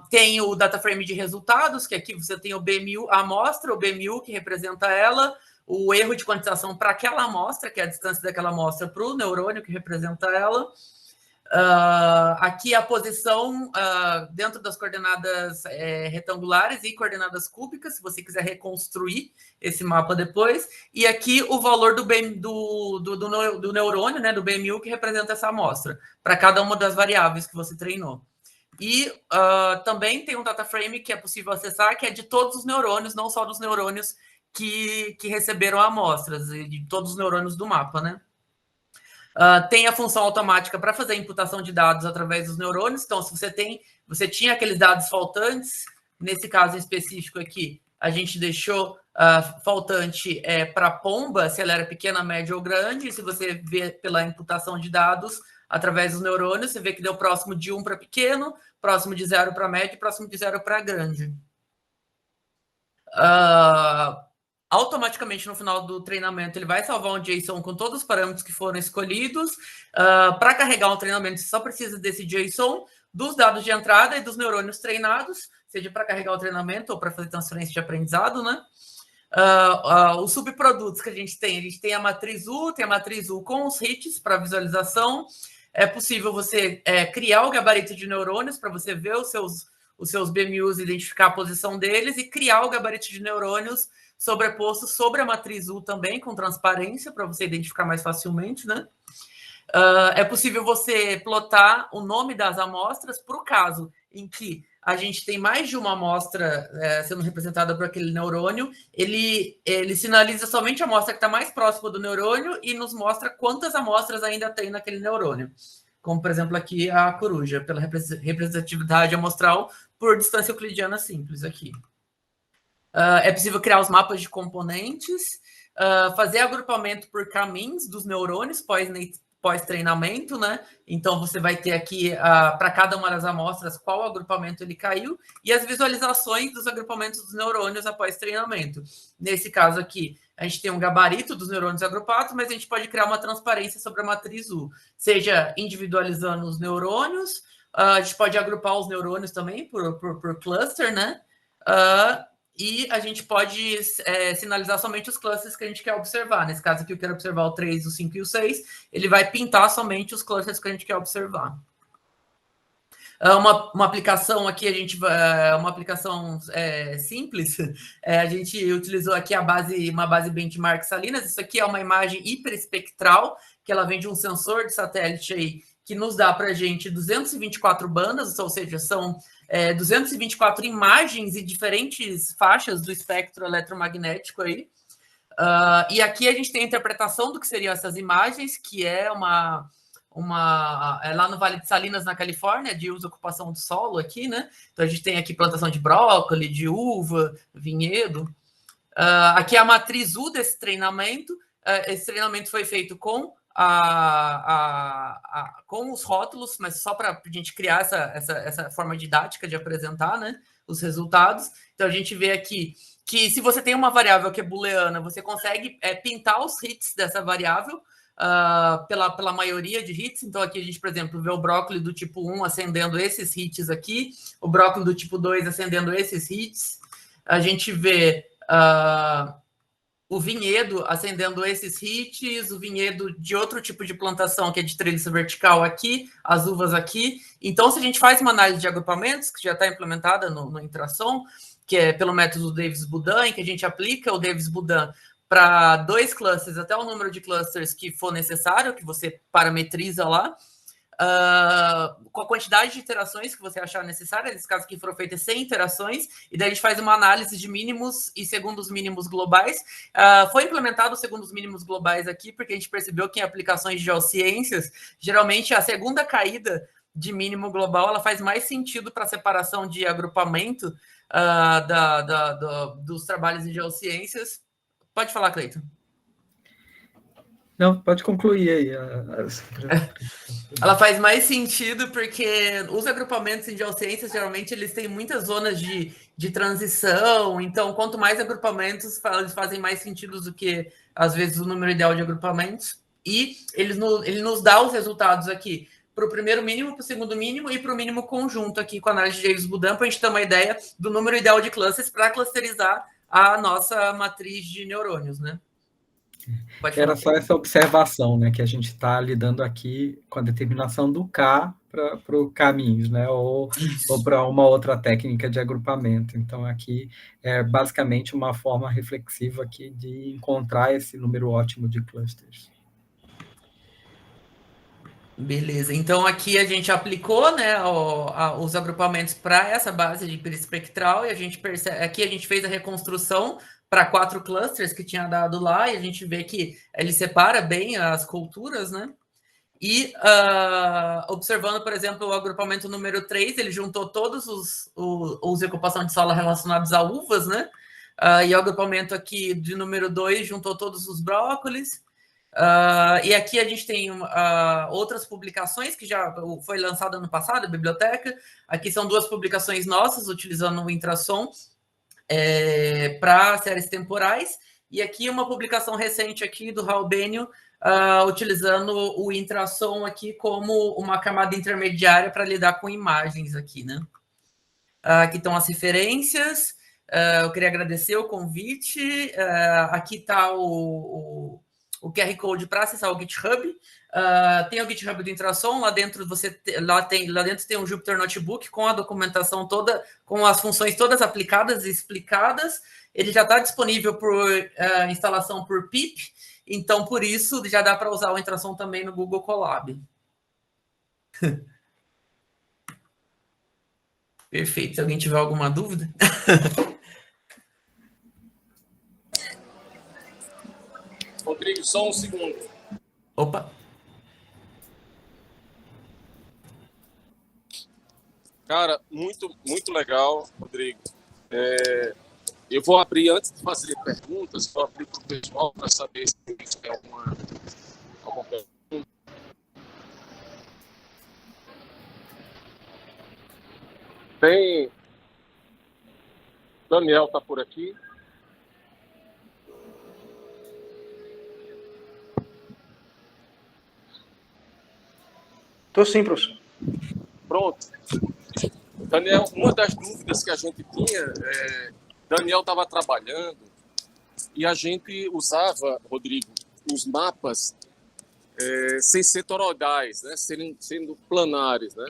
Tem o data frame de resultados, que aqui você tem o BMU, a amostra, o BMU que representa ela, o erro de quantização para aquela amostra, que é a distância daquela amostra para o neurônio que representa ela. Aqui a posição dentro das coordenadas retangulares e coordenadas cúbicas, se você quiser reconstruir esse mapa depois. E aqui o valor do neurônio, né, do BMU, que representa essa amostra, para cada uma das variáveis que você treinou. E também tem um data frame que é possível acessar, que é de todos os neurônios, não só dos neurônios que receberam amostras, e de todos os neurônios do mapa, né? Tem a função automática para fazer a imputação de dados através dos neurônios. Então, se você tinha aqueles dados faltantes, Nesse caso em específico aqui, a gente deixou faltante para pomba, se ela era pequena, média ou grande. E se você vê pela imputação de dados através dos neurônios, você vê que deu próximo de 1 para pequeno, próximo de 0 para médio, próximo de 0 para grande. Automaticamente, no final do treinamento, ele vai salvar um JSON com todos os parâmetros que foram escolhidos. Para carregar um treinamento, você só precisa desse JSON, dos dados de entrada e dos neurônios treinados, seja para carregar o treinamento ou para fazer transferência de aprendizado, né? Os subprodutos que a gente tem a matriz U com os hits para visualização. É possível você criar o gabarito de neurônios para você ver os seus BMUs, identificar a posição deles, e criar o gabarito de neurônios sobreposto sobre a matriz U também, com transparência, para você identificar mais facilmente, né? É possível você plotar o nome das amostras para o caso em que a gente tem mais de uma amostra sendo representada por aquele neurônio. Ele sinaliza somente a amostra que está mais próxima do neurônio e nos mostra quantas amostras ainda tem naquele neurônio. Como, por exemplo, aqui a coruja, pela representatividade amostral por distância euclidiana simples aqui. É possível criar os mapas de componentes, fazer agrupamento por caminhos dos neurônios pós-treinamento, né? Então, você vai ter aqui, para cada uma das amostras, qual agrupamento ele caiu, e as visualizações dos agrupamentos dos neurônios após treinamento. Nesse caso aqui, a gente tem um gabarito dos neurônios agrupados, mas a gente pode criar uma transparência sobre a matriz U, seja individualizando os neurônios, a gente pode agrupar os neurônios também por cluster, né? E a gente pode sinalizar somente os clusters que a gente quer observar. Nesse caso aqui, eu quero observar o 3, o 5 e o 6. Ele vai pintar somente os clusters que a gente quer observar. Uma aplicação aqui, uma aplicação simples, a gente utilizou aqui uma base benchmark Salinas. Isso aqui é uma imagem hiperespectral, que ela vem de um sensor de satélite aí, que nos dá para a gente 224 bandas, ou seja, são 224 imagens e diferentes faixas do espectro eletromagnético aí. E aqui a gente tem a interpretação do que seriam essas imagens, que é lá no Vale de Salinas, na Califórnia, de uso e ocupação do solo aqui, né? Então a gente tem aqui plantação de brócolis, de uva, vinhedo. Aqui é a matriz U desse treinamento. Esse treinamento foi feito com com os rótulos, mas só para a gente criar essa forma didática de apresentar, né, os resultados. Então, a gente vê aqui que se você tem uma variável que é booleana, você consegue pintar os hits dessa variável pela maioria de hits. Então, aqui a gente, por exemplo, vê o brócolis do tipo 1 acendendo esses hits aqui, o brócolis do tipo 2 acendendo esses hits. A gente vê o vinhedo acendendo esses hits, o vinhedo de outro tipo de plantação, que é de treliça vertical aqui, as uvas aqui. Então, se a gente faz uma análise de agrupamentos, que já está implementada no Intrasom, que é pelo método Davis-Boudan, em que a gente aplica o Davis-Boudan para 2 clusters, até o número de clusters que for necessário, que você parametriza lá, com a quantidade de iterações que você achar necessária. Nesse caso aqui foram feitas 100 iterações, e daí a gente faz uma análise de mínimos e segundos mínimos globais. Foi implementado os segundos mínimos globais aqui, porque a gente percebeu que em aplicações de geociências, geralmente a segunda caída de mínimo global ela faz mais sentido para a separação de agrupamento dos trabalhos de geociências. Pode falar, Cleiton. Não, pode concluir aí. Ela faz mais sentido porque os agrupamentos em geociências, geralmente, eles têm muitas zonas de transição. Então, quanto mais agrupamentos, eles fazem mais sentido do que, às vezes, o número ideal de agrupamentos. E ele nos dá os resultados aqui para o primeiro mínimo, para o segundo mínimo e para o mínimo conjunto aqui com a análise de Davis-Boudan, para a gente ter uma ideia do número ideal de clusters para clusterizar a nossa matriz de neurônios, né? Era só essa observação, né, que a gente está lidando aqui com a determinação do K para o caminhos, né, ou para uma outra técnica de agrupamento. Então, aqui é basicamente uma forma reflexiva aqui de encontrar esse número ótimo de clusters. Beleza, então aqui a gente aplicou, né, os agrupamentos para essa base de hiperespectral, e a gente percebe, aqui a gente fez a reconstrução para 4 clusters que tinha dado lá, e a gente vê que ele separa bem as culturas, né? E observando, por exemplo, o agrupamento número 3, ele juntou todos os uso e ocupação de solo relacionados a uvas, né? E o agrupamento aqui de número 2 juntou todos os brócolis. E aqui a gente tem outras publicações que já foi lançada ano passado, a biblioteca. Aqui são 2 publicações nossas, utilizando o Intrasom para séries temporais. E aqui uma publicação recente aqui do Raul Benio, utilizando o Intrasom aqui como uma camada intermediária para lidar com imagens aqui, né? Aqui estão as referências. Eu queria agradecer o convite. Aqui está o QR Code para acessar o GitHub. Tem o GitHub do Intrasom, lá dentro tem um Jupyter Notebook com a documentação toda, com as funções todas aplicadas e explicadas. Ele já está disponível por instalação por pip, então por isso já dá para usar o Intrasom também no Google Colab. Perfeito. Se alguém tiver alguma dúvida. Rodrigo, só um segundo. Opa. Cara, muito, muito legal, Rodrigo. Eu vou abrir, antes de fazer perguntas, vou abrir para o pessoal para saber se tem alguma pergunta. Tem... Daniel está por aqui. Estou sim, professor. Pronto. Daniel, uma das dúvidas que a gente tinha, Daniel estava trabalhando e a gente usava, Rodrigo, os mapas sem ser toroidais, né? Sendo planares, né?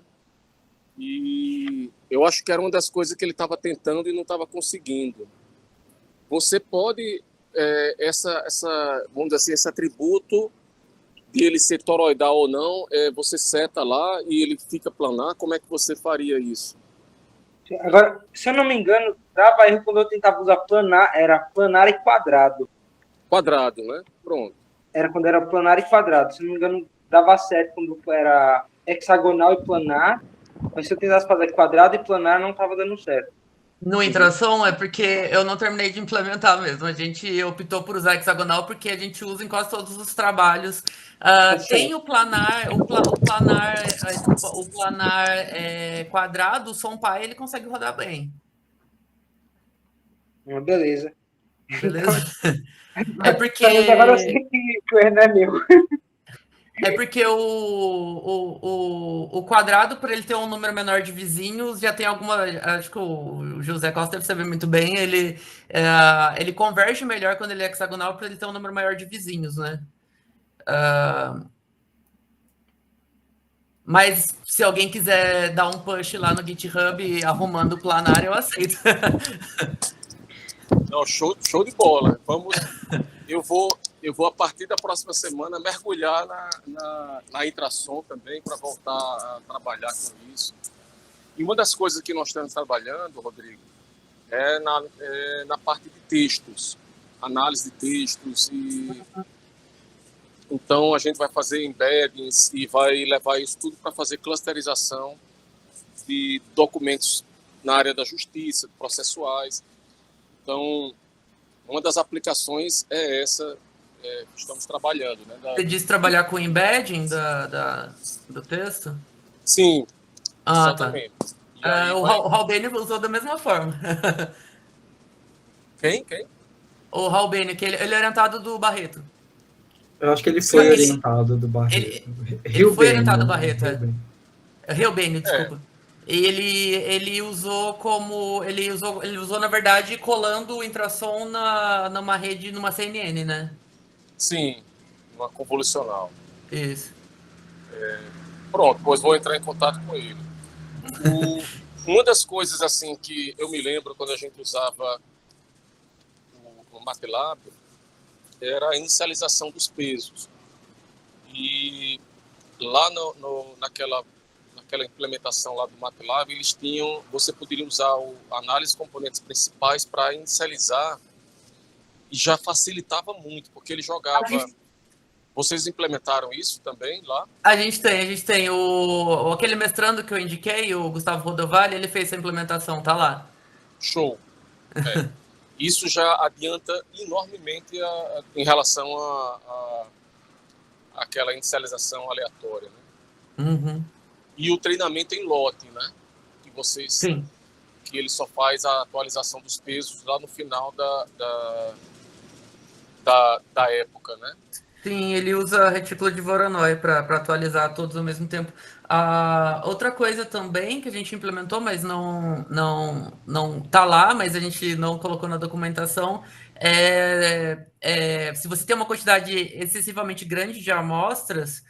E eu acho que era uma das coisas que ele estava tentando e não estava conseguindo. Você pode, vamos dizer assim, esse atributo de ele ser toroidal ou não, você seta lá e ele fica planar, como é que você faria isso? Agora, se eu não me engano, dava erro quando eu tentava usar planar, era planar e quadrado. Quadrado, né? Pronto. Era quando era planar e quadrado. Se eu não me engano, dava certo quando era hexagonal e planar, mas se eu tentasse fazer quadrado e planar, não estava dando certo. No Intrasom é porque eu não terminei de implementar mesmo. A gente optou por usar hexagonal porque a gente usa em quase todos os trabalhos. Tem o planar, o planar quadrado, o SomPy, ele consegue rodar bem. Beleza. Beleza? É porque... Agora eu sei que o erro não é meu. É porque o quadrado, por ele ter um número menor de vizinhos, já tem alguma... Acho que o José Costa deve saber muito bem. Ele converge melhor quando ele é hexagonal, para ele ter um número maior de vizinhos, né? Mas se alguém quiser dar um push lá no GitHub arrumando o planar, eu aceito. Não, show de bola. Eu vou, a partir da próxima semana, mergulhar na Intrasom também, para voltar a trabalhar com isso. E uma das coisas que nós estamos trabalhando, Rodrigo, é na parte de textos, análise de textos. Então, a gente vai fazer embeddings e vai levar isso tudo para fazer clusterização de documentos na área da justiça, processuais. Então, uma das aplicações é essa que estamos trabalhando. Né, Você disse trabalhar com embedding do texto? Sim, exatamente. Tá. O Raul Benio usou da mesma forma. Quem? O Raul Benio, que ele é orientado do Barreto. Eu acho que ele foi orientado do Barreto. Ele foi orientado do Barreto, Rio Benio, desculpa. Ele usou na verdade, colando o Intrasom numa rede, numa CNN, né? Sim, uma convolucional. Isso. Pronto, pois vou entrar em contato com ele. Uma das coisas assim que eu me lembro quando a gente usava o MATLAB era a inicialização dos pesos. E lá naquela implementação lá do MATLAB, você poderia usar a análise de componentes principais para inicializar, e já facilitava muito, porque ele jogava Vocês implementaram isso também lá? A gente tem aquele mestrando que eu indiquei, o Gustavo Rodovalho, ele fez essa implementação, tá lá. Show. Isso já adianta enormemente em relação àquela inicialização aleatória, né? Uhum. E o treinamento em lote, né? Que vocês... Sim. Que ele só faz a atualização dos pesos lá no final da época, né? Sim, ele usa retículo de Voronoi para atualizar todos ao mesmo tempo. Outra coisa também que a gente implementou, mas não tá lá, mas a gente não colocou na documentação, se você tem uma quantidade excessivamente grande de amostras,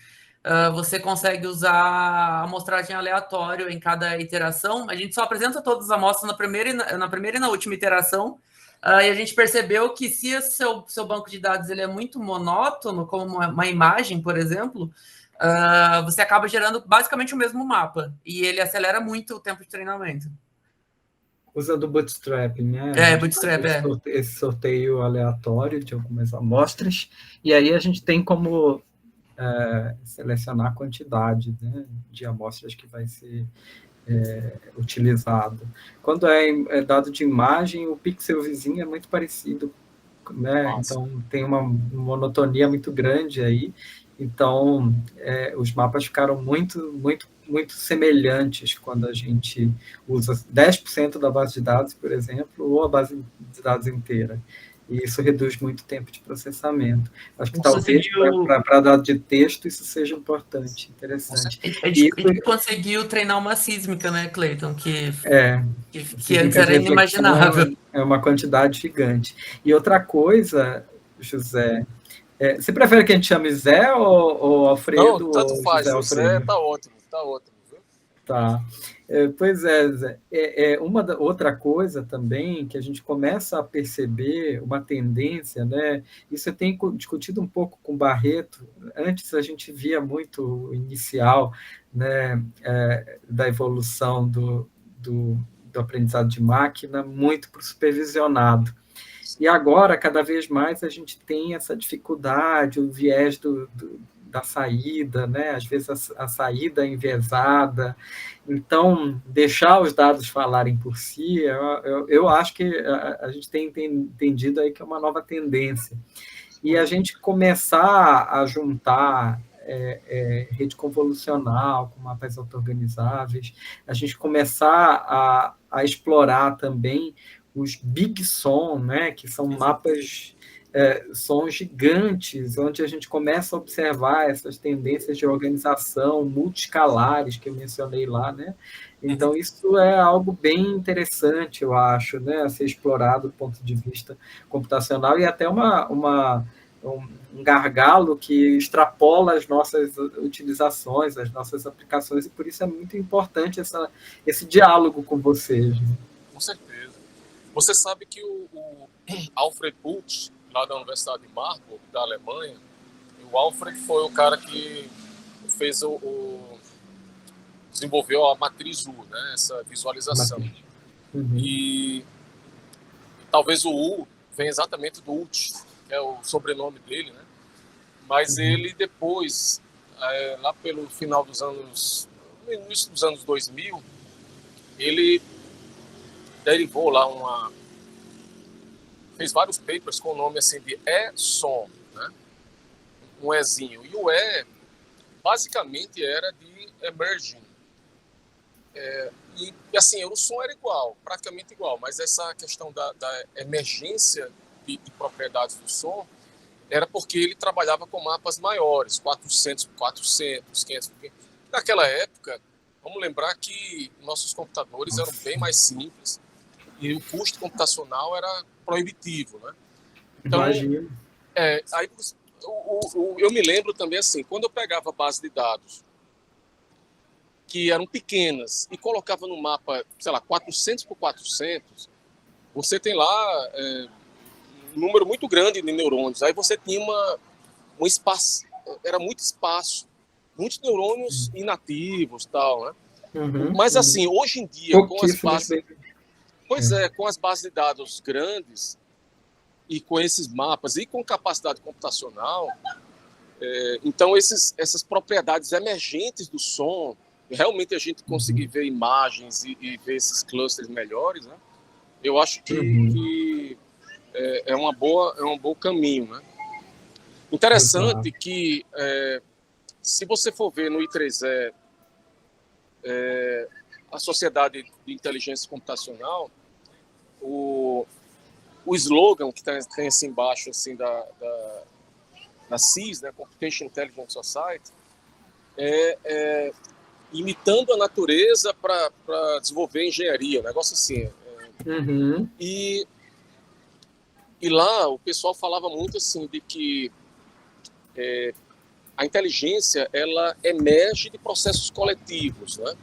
você consegue usar a amostragem aleatória em cada iteração. A gente só apresenta todas as amostras na primeira e na última iteração. E a gente percebeu que se o seu banco de dados ele é muito monótono, como uma imagem, por exemplo, você acaba gerando basicamente o mesmo mapa. E ele acelera muito o tempo de treinamento. Usando o Bootstrap, né? Bootstrap, esse sorteio aleatório de algumas amostras. E aí a gente tem como selecionar a quantidade, né, de amostras que vai ser utilizado. Quando é dado de imagem, o pixel vizinho é muito parecido, né? Então tem uma monotonia muito grande aí. Então os mapas ficaram muito semelhantes quando a gente usa 10% da base de dados, por exemplo, ou a base de dados inteira. E isso reduz muito o tempo de processamento. Acho que talvez para dado de texto isso seja importante, interessante. A gente conseguiu treinar uma sísmica, né, Cleiton? Que antes era inimaginável. É uma quantidade gigante. E outra coisa, José, você prefere que a gente chame Zé ou Alfredo? Não, tanto faz, o Zé tá ótimo, viu? Tá. Pois Zé. Outra coisa também que a gente começa a perceber uma tendência, né? Isso eu tenho discutido um pouco com o Barreto. Antes a gente via muito o inicial, né, da evolução do aprendizado de máquina muito para o supervisionado. E agora, cada vez mais, a gente tem essa dificuldade, o viés da saída, né? Às vezes a saída é enviesada. Então, deixar os dados falarem por si, eu acho que a gente tem entendido aí que é uma nova tendência. E a gente começar a juntar rede convolucional com mapas auto-organizáveis, a gente começar a explorar também os Big SOM, né, que são mapas são gigantes, onde a gente começa a observar essas tendências de organização multiscalares que eu mencionei lá, né? Então, isso é algo bem interessante, eu acho, né, a ser explorado do ponto de vista computacional e até um gargalo que extrapola as nossas utilizações, as nossas aplicações, e por isso é muito importante esse diálogo com vocês. Né? Com certeza. Você sabe que o Alfred Putz, lá da Universidade de Marburg, da Alemanha, o Alfred foi o cara que fez desenvolveu a matriz U, né, essa visualização. Uhum. E talvez o U venha exatamente do Ulch, que é o sobrenome dele, né? Mas ele depois, lá pelo final dos anos, no início dos anos 2000, ele derivou lá fez vários papers com o nome assim de E-SOM, né? Um Ezinho. E o E, basicamente, era de emerging. E assim, o som era igual, praticamente igual, mas essa questão da emergência de propriedades do som era porque ele trabalhava com mapas maiores, 400 por 400, 500 por 500. Naquela época, vamos lembrar que nossos computadores eram bem mais simples e o custo computacional era proibitivo, né? Então, aí eu me lembro também assim, quando eu pegava a base de dados que eram pequenas e colocava no mapa, sei lá, 400 por 400, você tem lá um número muito grande de neurônios. Aí você tinha um espaço, era muito espaço, muitos neurônios inativos, tal, né? Mas assim, hoje em dia, com as bases, com as bases de dados grandes e com esses mapas e com capacidade computacional, Então, essas propriedades emergentes do som, realmente a gente conseguir ver imagens e ver esses clusters melhores, né? Eu acho que é um bom caminho, né? Interessante que, se você for ver no I3E, a Sociedade de Inteligência Computacional, o slogan que tem assim embaixo assim, da CIS, né, Computation Intelligence Society, imitando a natureza para desenvolver engenharia, um negócio assim. E lá o pessoal falava muito assim de que a inteligência ela emerge de processos coletivos, né?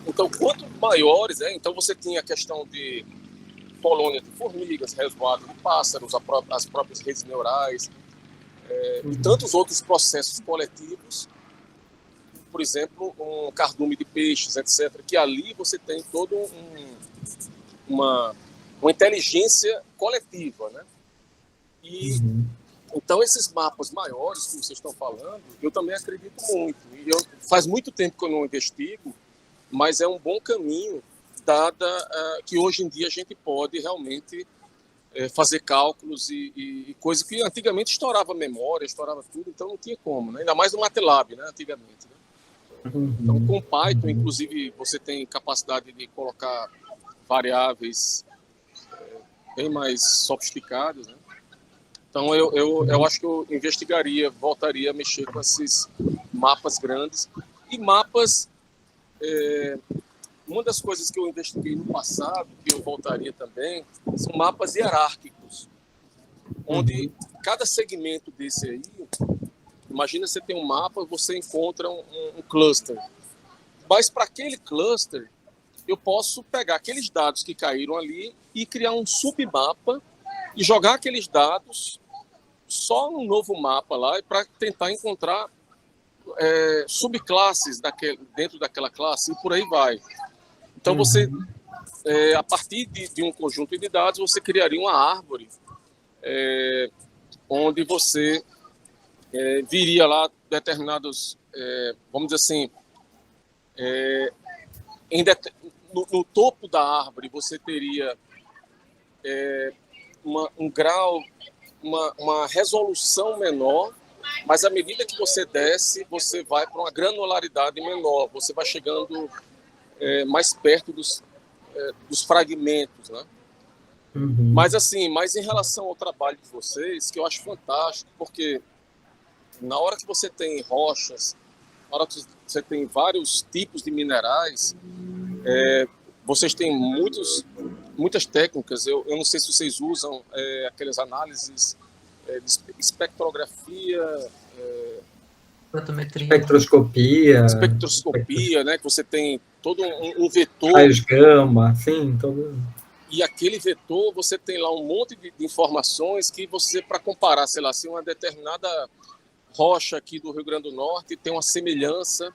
Então quanto maiores, né? Então você tinha a questão de colônia de formigas, resguardo de pássaros, as próprias redes neurais, e tantos outros processos coletivos, por exemplo, um cardume de peixes, etc., que ali você tem toda uma inteligência coletiva, né? E então esses mapas maiores que vocês estão falando, eu também acredito muito. E faz muito tempo que eu não investigo, mas é um bom caminho, dada que hoje em dia a gente pode realmente fazer cálculos e coisas que antigamente estourava memória, estourava tudo, então não tinha como, né? Ainda mais no MATLAB, né? Antigamente. Né? Então, com Python, inclusive, você tem capacidade de colocar variáveis bem mais sofisticadas, né? Então, eu acho que eu voltaria a mexer com esses mapas grandes. E mapas, uma das coisas que eu investiguei no passado, que eu voltaria também, são mapas hierárquicos, onde cada segmento desse aí, imagina você tem um mapa, você encontra um cluster. Mas para aquele cluster, eu posso pegar aqueles dados que caíram ali e criar um submapa e jogar aqueles dados só num novo mapa lá para tentar encontrar subclasses dentro daquela classe e por aí vai. Então, você, a partir de um conjunto de dados, você criaria uma árvore onde você viria lá determinados, vamos dizer assim, no topo da árvore você teria um grau, uma resolução menor, mas à medida que você desce, você vai para uma granularidade menor, você vai chegando mais perto dos fragmentos, né? Mas assim, em relação ao trabalho de vocês, que eu acho fantástico, porque na hora que você tem rochas, na hora que você tem vários tipos de minerais, vocês têm muitas técnicas. Eu não sei se vocês usam aquelas análises de espectrografia, espectroscopia, né? Que você tem todo um vetor. Raios gama, sim, todo. E aquele vetor, você tem lá um monte de informações que você, para comparar, sei lá, se uma determinada rocha aqui do Rio Grande do Norte tem uma semelhança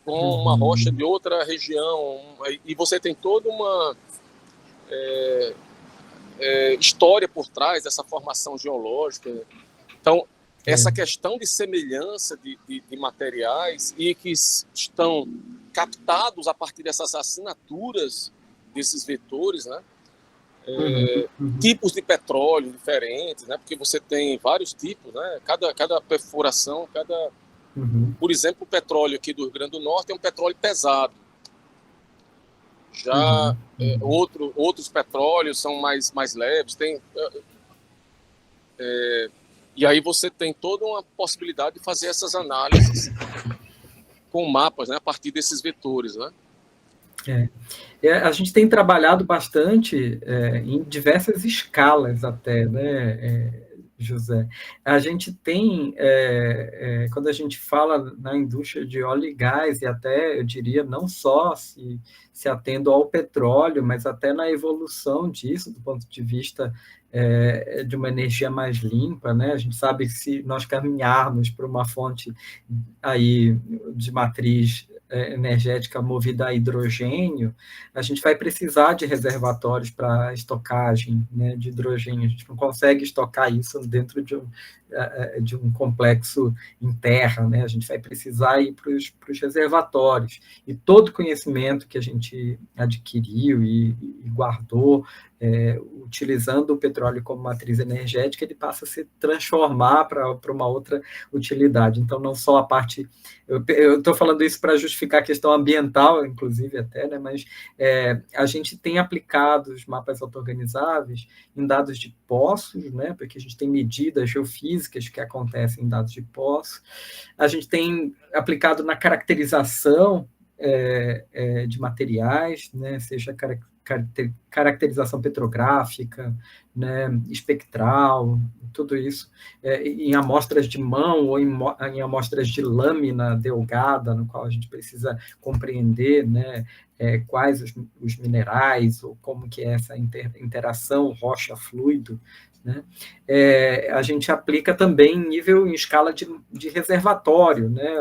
com uma rocha de outra região, e você tem toda uma história por trás dessa formação geológica. Então, essa questão de semelhança de materiais e que estão captados a partir dessas assinaturas desses vetores, né? Tipos de petróleo diferentes, né? Porque você tem vários tipos, né? Cada perfuração, por exemplo, o petróleo aqui do Rio Grande do Norte é um petróleo pesado. Já outros petróleos são mais leves. E aí você tem toda uma possibilidade de fazer essas análises com mapas, né? A partir desses vetores, né? A gente tem trabalhado bastante em diversas escalas até, né, José? A gente tem, quando a gente fala na indústria de óleo e gás, e até, eu diria, não só se atendo ao petróleo, mas até na evolução disso, do ponto de vista de uma energia mais limpa, né? A gente sabe que se nós caminharmos para uma fonte aí de matriz energética movida a hidrogênio, a gente vai precisar de reservatórios para estocagem, né, de hidrogênio. A gente não consegue estocar isso dentro de um complexo em terra, né? A gente vai precisar ir para os reservatórios. E todo conhecimento que a gente adquiriu e guardou, utilizando o petróleo como matriz energética, ele passa a se transformar para uma outra utilidade. Então, não só a parte... Eu estou falando isso para justificar a questão ambiental, inclusive, até, né? Mas a gente tem aplicado os mapas auto-organizáveis em dados de poços, né? Porque a gente tem medidas geofísicas que acontecem em dados de poços. A gente tem aplicado na caracterização de materiais, né? Seja caracterização petrográfica, né, espectral, tudo isso, em amostras de mão ou em amostras de lâmina delgada, no qual a gente precisa compreender, né, quais os minerais, ou como que é essa interação rocha-fluido, né? A gente aplica também em escala de reservatório, né?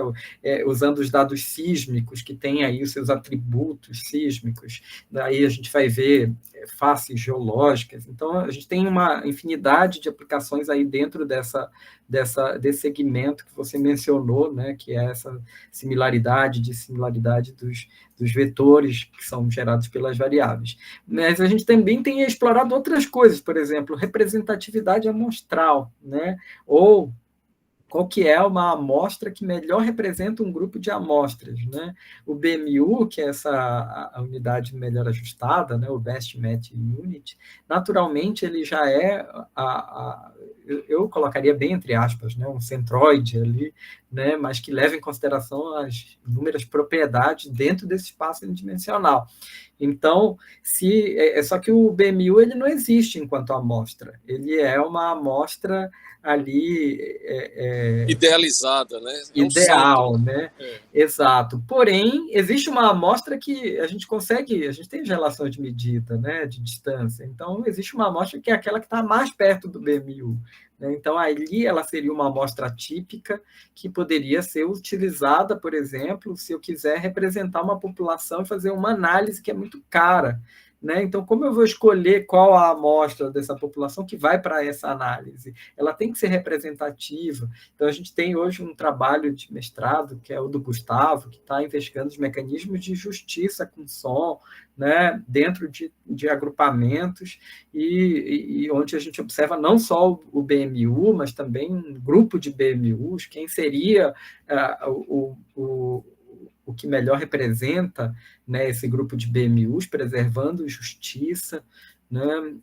Usando os dados sísmicos, que têm aí os seus atributos sísmicos, daí a gente vai ver faces geológicas. Então, a gente tem uma infinidade de aplicações aí dentro desse segmento que você mencionou, né? Que é essa similaridade dos vetores que são gerados pelas variáveis. Mas a gente também tem explorado outras coisas, por exemplo, representatividade amostral, né? Ou qual que é uma amostra que melhor representa um grupo de amostras, né? O BMU, que é a unidade melhor ajustada, né? O Best Match Unit, naturalmente ele já é eu colocaria bem entre aspas, né? Um centroide ali, né? Mas que leva em consideração as inúmeras propriedades dentro desse espaço unidimensional. Então, só que o BMU ele não existe enquanto amostra, ele é uma amostra ali idealizada, né? Ideal, né? Exato. Porém, existe uma amostra que a gente tem relações de medida, né? De distância. Então, existe uma amostra que é aquela que está mais perto do BMU. Né? Então, ali ela seria uma amostra típica que poderia ser utilizada, por exemplo, se eu quiser representar uma população e fazer uma análise que é muito cara. Né? Então, como eu vou escolher qual a amostra dessa população que vai para essa análise? Ela tem que ser representativa. Então, a gente tem hoje um trabalho de mestrado, que é o do Gustavo, que está investigando os mecanismos de justiça com som, né? Dentro de agrupamentos, e onde a gente observa não só o BMU, mas também um grupo de BMUs, quem seria o que melhor representa, né, esse grupo de BMUs, preservando justiça, né?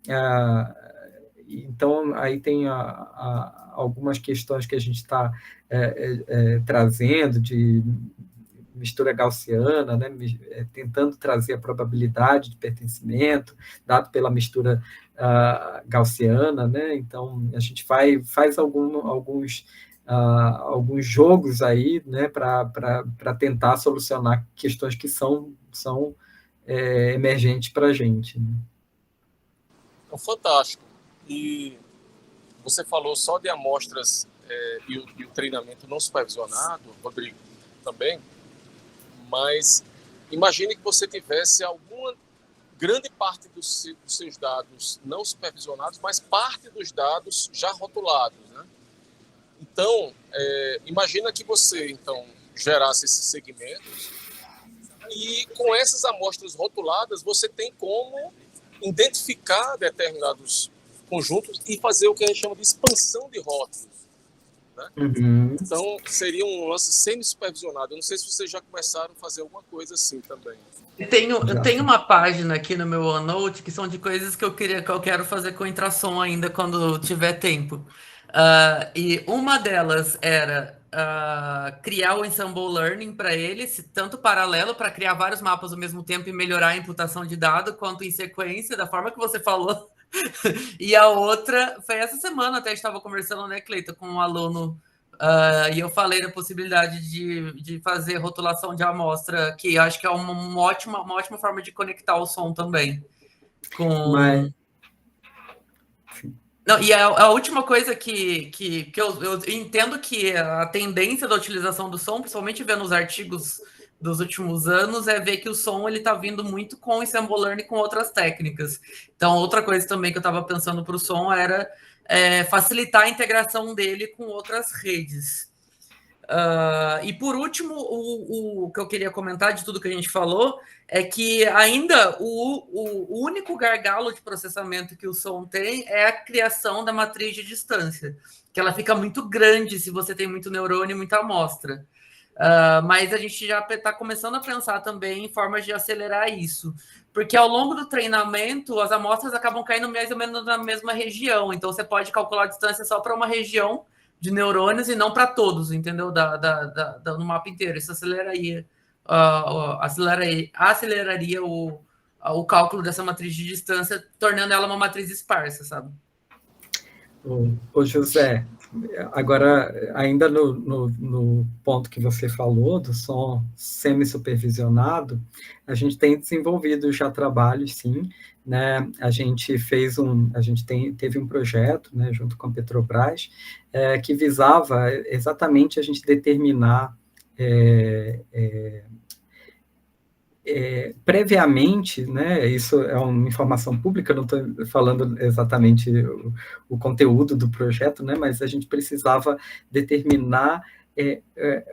Então, aí tem algumas questões que a gente está trazendo de mistura gaussiana, né, tentando trazer a probabilidade de pertencimento, dado pela mistura gaussiana, né? Então, a gente faz alguns jogos aí, né, para tentar solucionar questões que são emergentes para a gente. Né? Então, fantástico. E você falou só de amostras e o treinamento não supervisionado, Rodrigo, também, mas imagine que você tivesse alguma grande parte dos seus dados não supervisionados, mas parte dos dados já rotulados, né? Então, imagina que você, então, gerasse esses segmentos e com essas amostras rotuladas você tem como identificar determinados conjuntos e fazer o que a gente chama de expansão de rótulos. Né? Uhum. Então, seria um lance semi-supervisionado. Eu não sei se vocês já começaram a fazer alguma coisa assim também. Eu tenho uma página aqui no meu OneNote que são de coisas que eu quero fazer com Intrasom ainda quando tiver tempo. E uma delas era criar o Ensemble Learning para eles, tanto paralelo para criar vários mapas ao mesmo tempo e melhorar a imputação de dado, quanto em sequência, da forma que você falou. E a outra foi essa semana, até estava conversando, né, Cleiton, com um aluno, e eu falei da possibilidade de fazer rotulação de amostra, que acho que é uma ótima forma de conectar o som também. Não, e a última coisa que eu entendo que a tendência da utilização do som, principalmente vendo os artigos dos últimos anos, é ver que o som ele está vindo muito com o Ensemble Learning e com outras técnicas. Então, outra coisa também que eu estava pensando para o som era facilitar a integração dele com outras redes. E por último, o que eu queria comentar de tudo que a gente falou é que ainda o único gargalo de processamento que o som tem é a criação da matriz de distância, que ela fica muito grande se você tem muito neurônio e muita amostra. Mas a gente já está começando a pensar também em formas de acelerar isso, porque ao longo do treinamento as amostras acabam caindo mais ou menos na mesma região, então você pode calcular a distância só para uma região de neurônios e não para todos, entendeu? No mapa inteiro. Isso aceleraria, aceleraria o cálculo dessa matriz de distância, tornando ela uma matriz esparsa, sabe? Ô José, agora, ainda no ponto que você falou, do som semi-supervisionado, a gente tem desenvolvido já trabalhos, sim, né? A gente teve um projeto, né, junto com a Petrobras, que visava exatamente a gente determinar previamente, né, isso é uma informação pública, não estou falando exatamente o conteúdo do projeto, né, mas a gente precisava determinar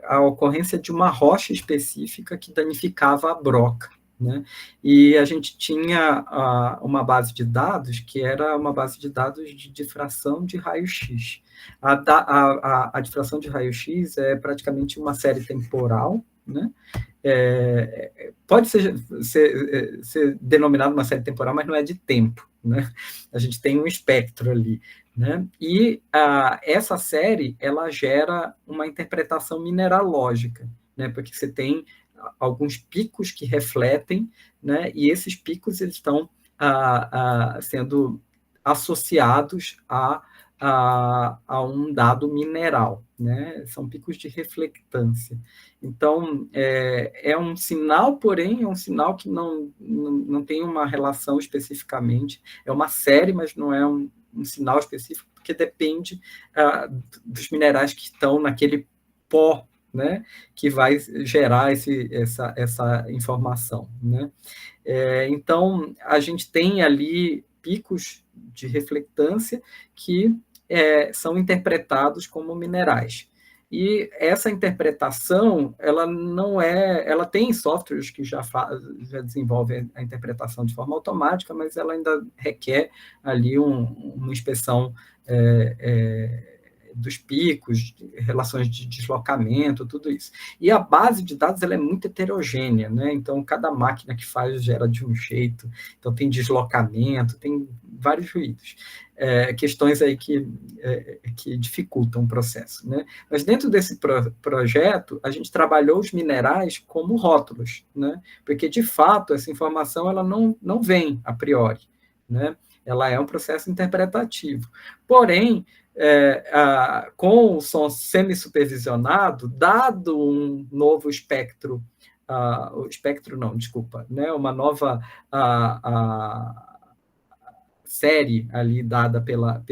a ocorrência de uma rocha específica que danificava a broca, né, e a gente tinha uma base de dados que era uma base de dados de difração de raio-x. A difração de raio-x é praticamente uma série temporal, né, pode ser denominado uma série temporal, mas não é de tempo, né? A gente tem um espectro ali, né? E essa série, ela gera uma interpretação mineralógica, né? Porque você tem alguns picos que refletem, né? E esses picos eles estão sendo associados a um dado mineral, né? São picos de reflectância. Então, é um sinal, porém, é um sinal que não tem uma relação especificamente, é uma série, mas não é um sinal específico, porque depende dos minerais que estão naquele pó, né, que vai gerar essa informação, né? Então, a gente tem ali picos de reflectância que são interpretados como minerais. E essa interpretação, ela tem softwares que já desenvolvem a interpretação de forma automática, mas ela ainda requer ali uma inspeção dos picos, relações de deslocamento, tudo isso. E a base de dados ela é muito heterogênea, né? Então, cada máquina que faz gera de um jeito, então tem deslocamento, tem vários ruídos. Questões aí que dificultam o processo, né? Mas dentro desse projeto, a gente trabalhou os minerais como rótulos, né? Porque, de fato, essa informação ela não vem a priori, né? Ela é um processo interpretativo. Porém, com o som semi-supervisionado, dado um novo espectro, né? Uma nova série ali dada pela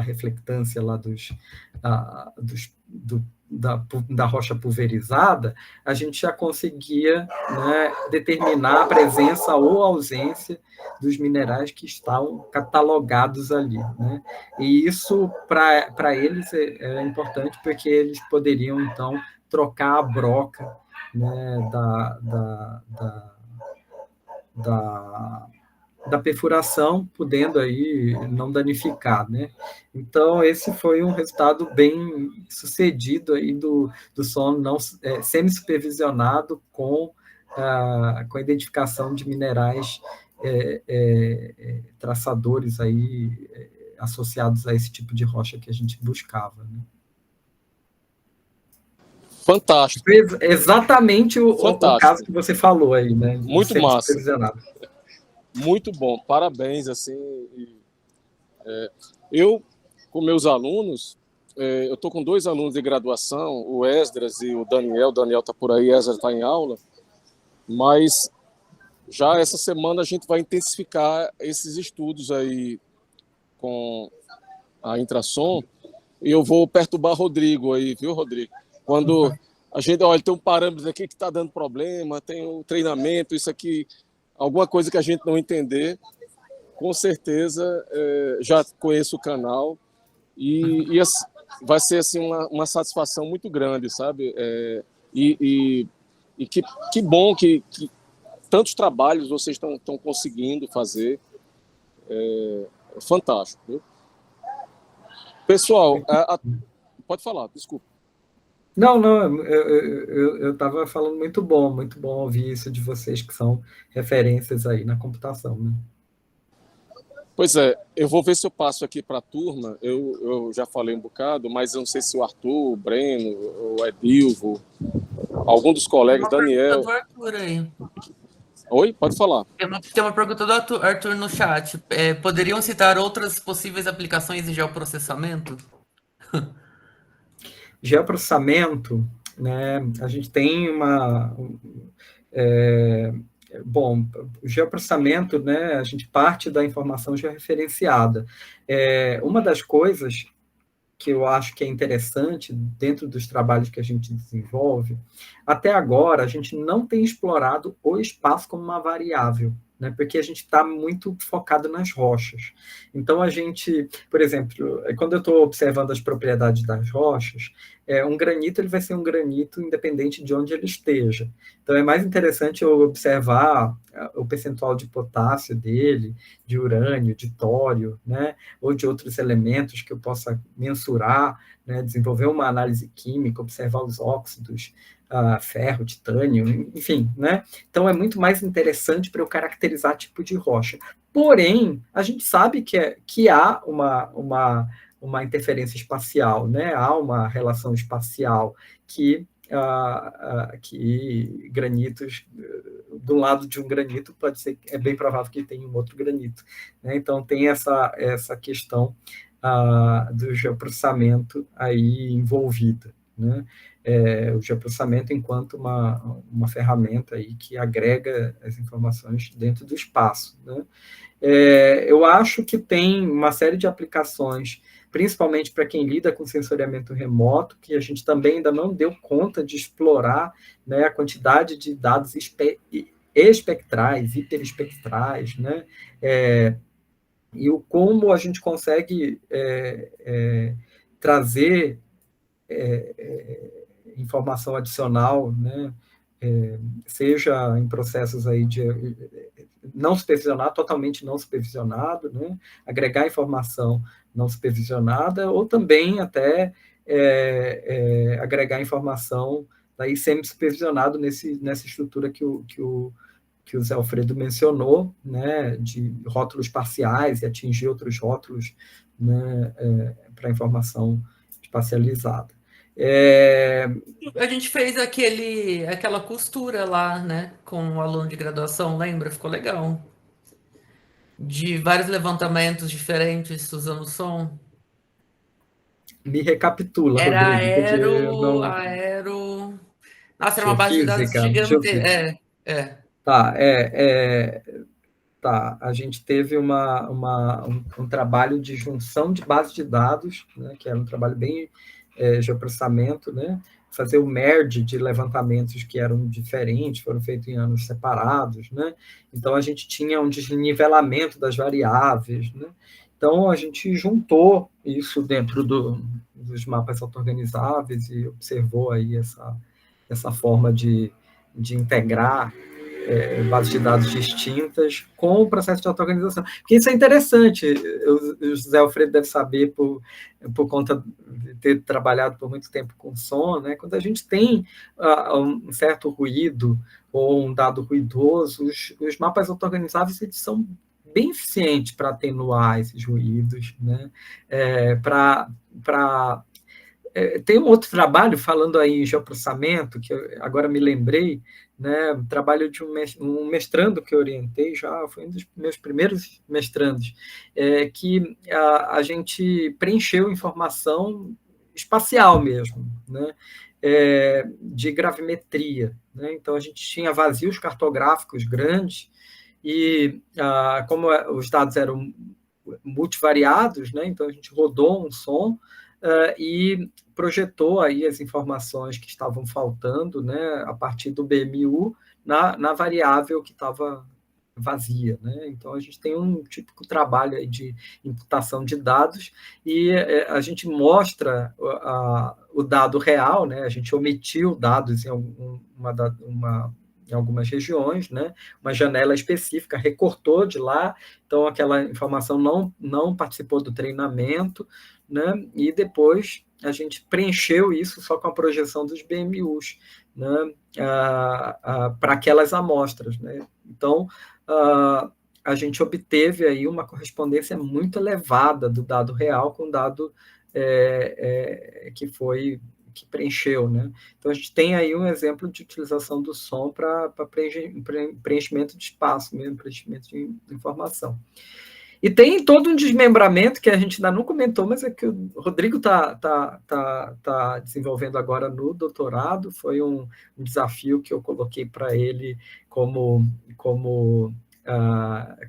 reflectância lá da rocha pulverizada, a gente já conseguia, né, determinar a presença ou ausência dos minerais que estavam catalogados ali, né? E isso, para eles, é importante, porque eles poderiam, então, trocar a broca, né, da perfuração, podendo aí não danificar, né? Então, esse foi um resultado bem sucedido aí do som não semi-supervisionado com a identificação de minerais traçadores aí associados a esse tipo de rocha que a gente buscava, né? Fantástico. Exatamente o caso que você falou aí, né? Muito massa. Muito bom, parabéns, assim. Eu, com meus alunos, eu estou com 2 alunos de graduação, o Esdras e o Daniel está por aí, Esdras está em aula, mas Já essa semana a gente vai intensificar esses estudos aí com a Intrasom, e eu vou perturbar Rodrigo aí, viu, Rodrigo? Quando a gente, olha, tem um parâmetro aqui que está dando problema, tem um treinamento, isso aqui, alguma coisa que a gente não entender, com certeza já conheço o canal e vai ser assim uma satisfação muito grande, sabe? E que bom que tantos trabalhos vocês estão conseguindo fazer. É fantástico, viu? Pessoal, pode falar, desculpa. Não, eu estava falando muito bom ouvir isso de vocês, que são referências aí na computação, né? Pois é, eu vou ver se eu passo aqui para a turma, eu já falei um bocado, mas eu não sei se o Arthur, o Breno, o Edilvo, algum dos colegas, Daniel... Tem uma pergunta do Arthur aí. Oi, pode falar. Tem uma pergunta do Arthur no chat. Poderiam citar outras possíveis aplicações de geoprocessamento? Geoprocessamento, né, a gente tem bom, o geoprocessamento, né, a gente parte da informação georreferenciada. Uma das coisas que eu acho que é interessante dentro dos trabalhos que a gente desenvolve, até agora a gente não tem explorado o espaço como uma variável, né, porque a gente está muito focado nas rochas. Então, a gente, por exemplo, quando eu estou observando as propriedades das rochas, um granito ele vai ser um granito independente de onde ele esteja. Então, é mais interessante eu observar o percentual de potássio dele, de urânio, de tório, né, ou de outros elementos que eu possa mensurar, né, desenvolver uma análise química, observar os óxidos, ferro, titânio, enfim, né? Então é muito mais interessante para eu caracterizar tipo de rocha. Porém, a gente sabe que há uma interferência espacial, né? Há uma relação espacial que granitos, do lado de um granito, pode ser, é bem provável que tenha um outro granito, né? Então tem essa questão do geoprocessamento aí envolvida, né? O geoprocessamento enquanto uma ferramenta aí que agrega as informações dentro do espaço, né? Eu acho que tem uma série de aplicações, principalmente para quem lida com sensoriamento remoto, que a gente também ainda não deu conta de explorar, né, a quantidade de dados espectrais, hiperespectrais, né? E como a gente consegue trazer informação adicional, né, seja em processos aí de não supervisionado, totalmente não supervisionado, né, agregar informação não supervisionada, ou também até agregar informação daí semi-supervisionado nessa estrutura que o Zé Alfredo mencionou, né, de rótulos parciais e atingir outros rótulos, né, para informação espacializada. A gente fez aquela costura lá, né, com o aluno de graduação, lembra? Ficou legal. De vários levantamentos diferentes usando som. Me recapitula, Era Rodrigo. aero... Nossa, era uma base de dados gigante. Tá, a gente teve um trabalho de junção de base de dados, né, que era um trabalho bem geoprocessamento, né, fazer o merge de levantamentos que eram diferentes, foram feitos em anos separados, né, então a gente tinha um desnivelamento das variáveis, né, então a gente juntou isso dentro dos mapas auto-organizáveis e observou aí essa forma de integrar bases de dados distintas com o processo de auto-organização. Porque isso é interessante, o José Alfredo deve saber por conta de ter trabalhado por muito tempo com som, né? Quando a gente tem um certo ruído ou um dado ruidoso, os mapas auto-organizáveis eles são bem eficientes para atenuar esses ruídos, né? Tem um outro trabalho, falando aí em geoprocessamento, que eu agora me lembrei, né, trabalho de um mestrando que eu orientei, já foi um dos meus primeiros mestrandos, que a gente preencheu informação espacial mesmo, né? de gravimetria, né? Então, a gente tinha vazios cartográficos grandes e, como os dados eram multivariados, né? Então, a gente rodou um som e projetou aí as informações que estavam faltando, né, a partir do BMU na variável que estava vazia, né? Então, a gente tem um típico trabalho aí de imputação de dados e a gente mostra o dado real, né? A gente omitiu dados em algumas regiões, né? Uma janela específica, recortou de lá, então aquela informação não participou do treinamento, né? E depois a gente preencheu isso só com a projeção dos BMUs, né? Para aquelas amostras, né? Então, a gente obteve aí uma correspondência muito elevada do dado real com o dado que preencheu, né? Então, a gente tem aí um exemplo de utilização do som para preenchimento de espaço, mesmo preenchimento de informação. E tem todo um desmembramento que a gente ainda não comentou, mas é que o Rodrigo tá desenvolvendo agora no doutorado. Foi um desafio que eu coloquei para ele como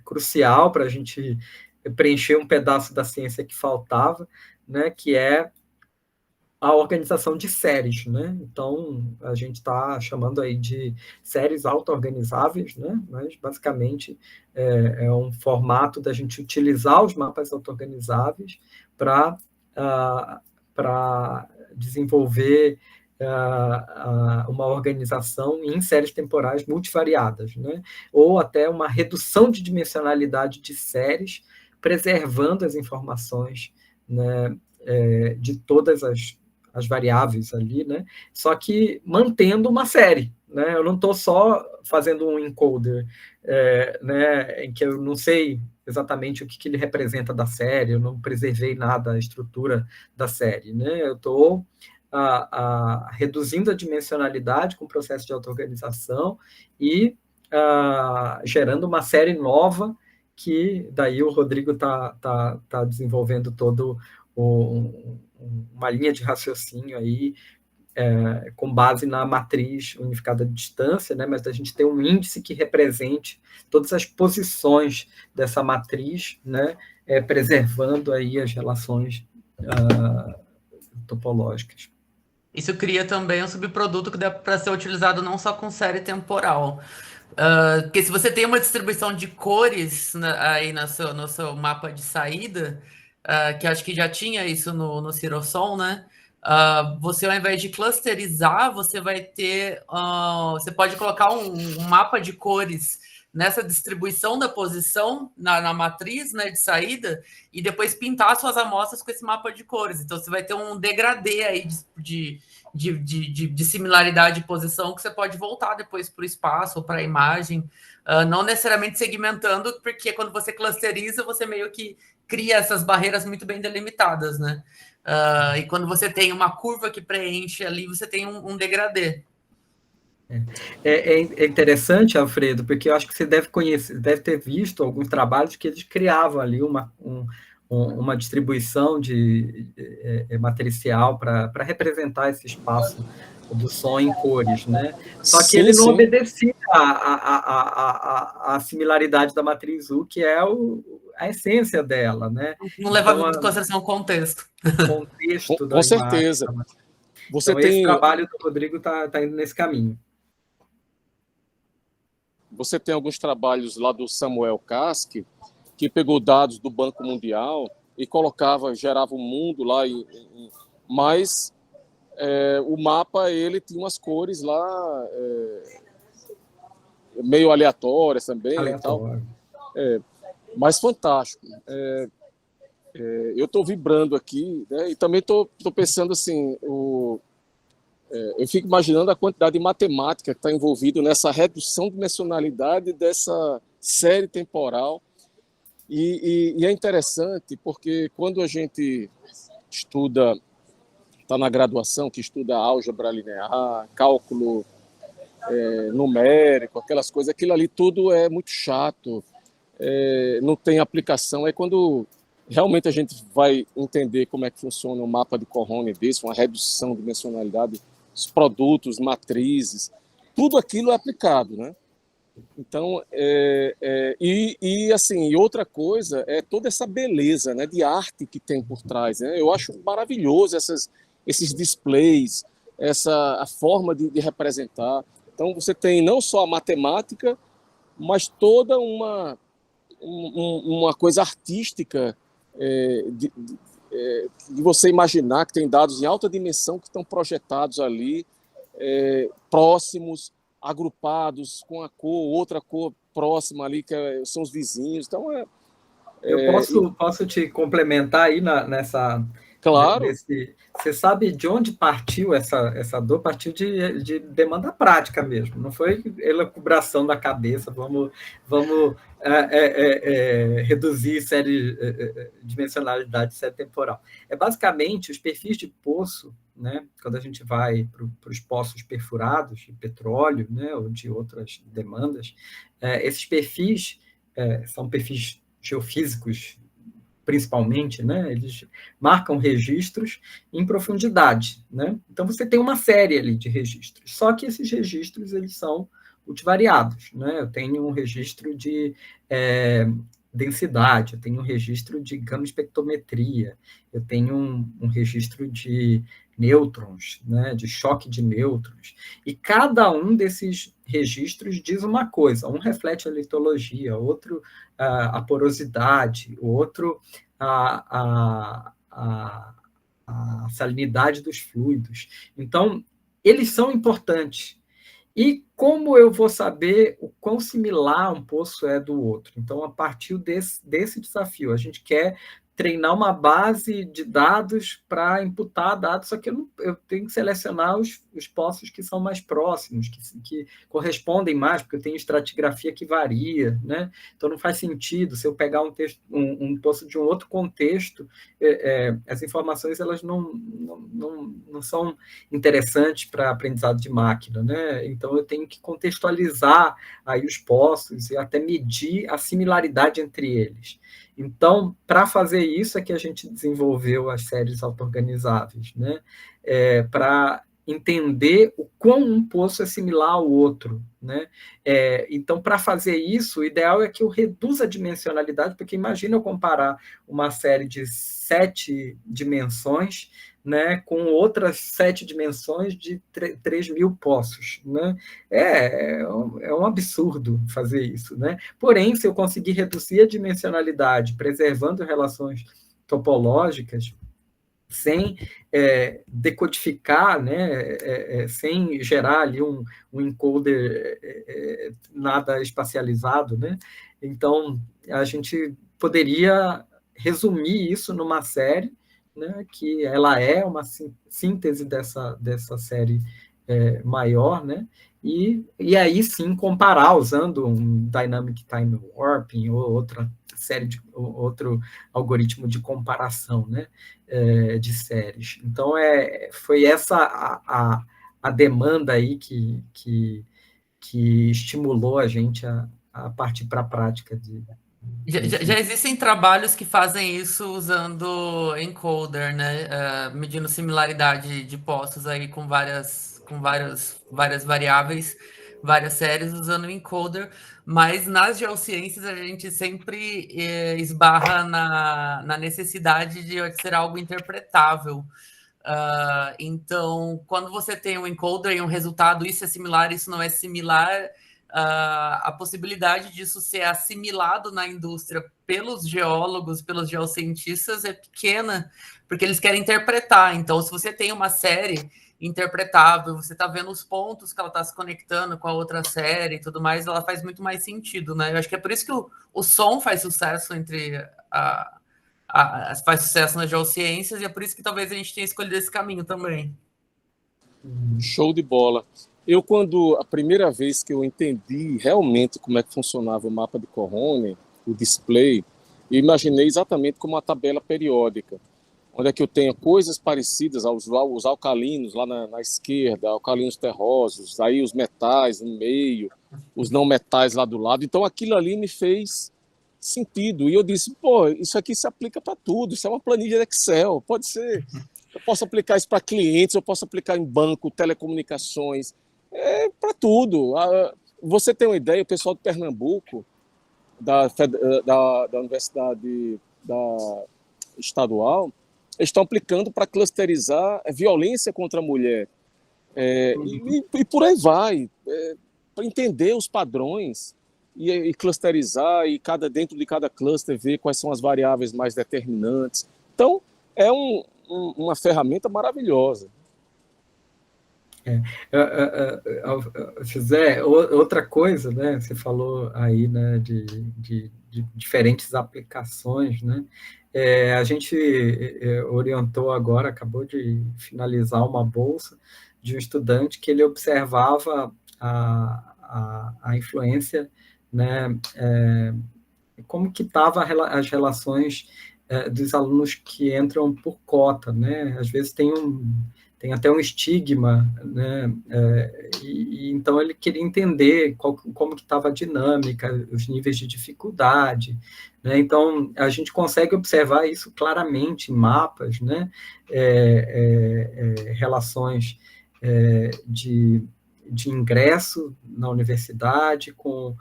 crucial para a gente preencher um pedaço da ciência que faltava, né, que é a organização de séries, né? Então, a gente está chamando aí de séries auto-organizáveis, né? Mas, basicamente, é um formato da gente utilizar os mapas auto-organizáveis para desenvolver uma organização em séries temporais multivariadas, né? Ou até uma redução de dimensionalidade de séries, preservando as informações, né, de todas as variáveis ali, né? Só que mantendo uma série, né? Eu não estou só fazendo um encoder, né, em que eu não sei exatamente o que ele representa da série, eu não preservei nada a estrutura da série, né? Eu estou reduzindo a dimensionalidade com o processo de auto-organização e gerando uma série nova que daí o Rodrigo tá desenvolvendo todo uma linha de raciocínio aí, com base na matriz unificada de distância, né? Mas a gente tem um índice que represente todas as posições dessa matriz, né? Preservando aí as relações topológicas. Isso cria também um subproduto que dá para ser utilizado não só com série temporal. Porque se você tem uma distribuição de cores aí no seu mapa de saída, que acho que já tinha isso no Cirosson, né? Você, ao invés de clusterizar, você vai ter... você pode colocar um mapa de cores nessa distribuição da posição na matriz, né, de saída, e depois pintar suas amostras com esse mapa de cores. Então, você vai ter um degradê aí de similaridade de posição que você pode voltar depois para o espaço ou para a imagem, não necessariamente segmentando, porque quando você clusteriza, você meio que cria essas barreiras muito bem delimitadas, né? E quando você tem uma curva que preenche ali, você tem um degradê. É interessante, Alfredo, porque eu acho que você deve ter visto alguns trabalhos que eles criavam ali uma distribuição matricial para representar esse espaço do som em cores, né? Só que ele não obedecia a similaridade da matriz U, que é a essência dela, né? Não levava então, em consideração o contexto. Com certeza. Então, esse trabalho do Rodrigo está indo nesse caminho. Você tem alguns trabalhos lá do Samuel Kaski, que pegou dados do Banco Mundial e gerava um mundo lá, mas o mapa ele tinha umas cores lá meio aleatórias também. Aleatório. E tal. Mas fantástico. Eu estou vibrando aqui, né, e também estou pensando assim, eu fico imaginando a quantidade de matemática que está envolvida nessa redução de dimensionalidade dessa série temporal. E é interessante porque quando a gente estuda, está na graduação, que estuda álgebra linear, cálculo numérico, aquelas coisas, aquilo ali tudo é muito chato, não tem aplicação. É quando realmente a gente vai entender como é que funciona um mapa de Cohn desse, uma redução de dimensionalidade os produtos, matrizes, tudo aquilo é aplicado, né? Então, assim, outra coisa é toda essa beleza, né, de arte que tem por trás, né? Eu acho maravilhoso esses displays, a forma de representar. Então, você tem não só a matemática, mas toda uma coisa artística de você imaginar que tem dados em alta dimensão que estão projetados ali, próximos, agrupados com a cor, outra cor próxima ali, que são os vizinhos. Então, eu posso te complementar aí nessa... Claro. Você sabe de onde partiu essa dor? Partiu de demanda prática mesmo, não foi elucubração da cabeça, vamos reduzir dimensionalidade de série temporal. É basicamente os perfis de poço, né? Quando a gente vai para os poços perfurados de petróleo, né? Ou de outras demandas, esses perfis são perfis geofísicos, principalmente, né? Eles marcam registros em profundidade, né? Então você tem uma série ali de registros, só que esses registros eles são multivariados, né? Eu tenho um registro de densidade, eu tenho um registro de gama-espectrometria, eu tenho um registro de nêutrons, né? De choque de nêutrons, e cada um desses registros diz uma coisa, um reflete a litologia, outro a porosidade, outro a salinidade dos fluidos. Então, eles são importantes. E como eu vou saber o quão similar um poço é do outro? Então, a partir desse desafio, a gente quer treinar uma base de dados para imputar dados, só que eu tenho que selecionar os poços que são mais próximos, que correspondem mais, porque eu tenho estratigrafia que varia, né? Então não faz sentido, se eu pegar um poço de um outro contexto, as informações elas não são interessantes para aprendizado de máquina, né? Então eu tenho que contextualizar aí os poços e até medir a similaridade entre eles. Então, para fazer isso é que a gente desenvolveu as séries auto-organizáveis, né? Para entender o quão um poço é similar ao outro, né? Então, para fazer isso, o ideal é que eu reduza a dimensionalidade, porque imagina eu comparar uma série de 7 dimensões, né, com outras 7 dimensões de 3.000 poços, né? É um absurdo fazer isso, né? Porém, se eu conseguir reduzir a dimensionalidade, preservando relações topológicas, sem decodificar, né, sem gerar ali um encoder nada espacializado, né? Então, a gente poderia resumir isso numa série, né, que ela é uma síntese dessa série maior, né? E aí sim comparar usando um Dynamic Time Warping ou outro algoritmo de comparação, né, de séries. Então foi essa a demanda aí que estimulou a gente a partir para a prática de... Já existem trabalhos que fazem isso usando encoder, né? Medindo similaridade de postos aí com várias variáveis, várias séries usando encoder, mas nas geociências a gente sempre esbarra na necessidade de ser algo interpretável. Então, quando você tem um encoder e um resultado, isso é similar, isso não é similar, a possibilidade disso ser assimilado na indústria pelos geólogos, pelos geocientistas é pequena, porque eles querem interpretar. Então, se você tem uma série interpretável, você está vendo os pontos que ela está se conectando com a outra série e tudo mais, ela faz muito mais sentido, né? Eu acho que é por isso que o som faz sucesso faz sucesso nas geociências, e é por isso que talvez a gente tenha escolhido esse caminho também. Show de bola. Quando a primeira vez que eu entendi realmente como é que funcionava o mapa de Cohone, o display, eu imaginei exatamente como uma tabela periódica, onde é que eu tenho coisas parecidas aos alcalinos lá na esquerda, alcalinos terrosos, aí os metais no meio, os não metais lá do lado. Então aquilo ali me fez sentido. E eu disse, isso aqui se aplica para tudo, isso é uma planilha de Excel, pode ser eu posso aplicar isso para clientes, eu posso aplicar em banco, telecomunicações, para tudo. Você tem uma ideia, o pessoal de Pernambuco, da Universidade Estadual, estão aplicando para clusterizar violência contra a mulher. E por aí vai, para entender os padrões e clusterizar, e dentro de cada cluster ver quais são as variáveis mais determinantes. Então, é uma ferramenta maravilhosa. José, outra coisa, né? Você falou aí, né, de diferentes aplicações, né? A gente orientou agora, acabou de finalizar uma bolsa de um estudante que ele observava a influência, né? Como que estavam as relações dos alunos que entram por cota, né? Às vezes tem até um estigma, né? Então ele queria entender como que estava a dinâmica, os níveis de dificuldade, né? Então a gente consegue observar isso claramente em mapas, né? Relações de ingresso na universidade com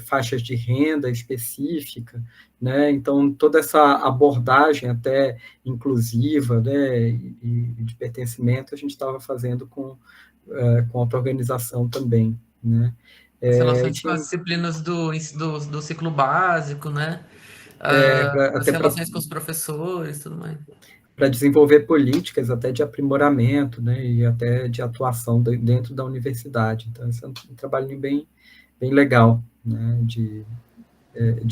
faixas de renda específica, né? Então, toda essa abordagem até inclusiva, né, e de pertencimento, a gente estava fazendo com auto-organização também, né? As relações com as disciplinas do ciclo básico, né? As relações com os professores, tudo mais. Para desenvolver políticas até de aprimoramento, né, e até de atuação dentro da universidade. Então, esse é um trabalho bem legal, né, de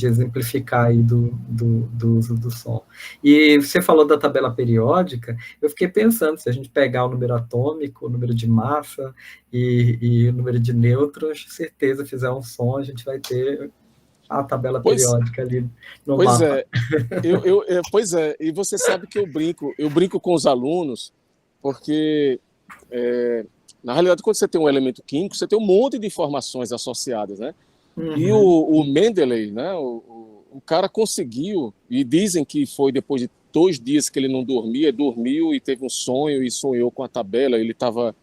exemplificar aí do uso do som. E você falou da tabela periódica, eu fiquei pensando, se a gente pegar o número atômico, o número de massa e o número de nêutrons, certeza, fizer um som, a gente vai ter a tabela periódica ali no mapa. Pois é, e você sabe que eu brinco com os alunos, porque, na realidade, quando você tem um elemento químico, você tem um monte de informações associadas, né? Uhum. E o Mendeley, né, o cara conseguiu, e dizem que foi depois de 2 dias que ele não dormia, dormiu e teve um sonho e sonhou com a tabela, ele estava...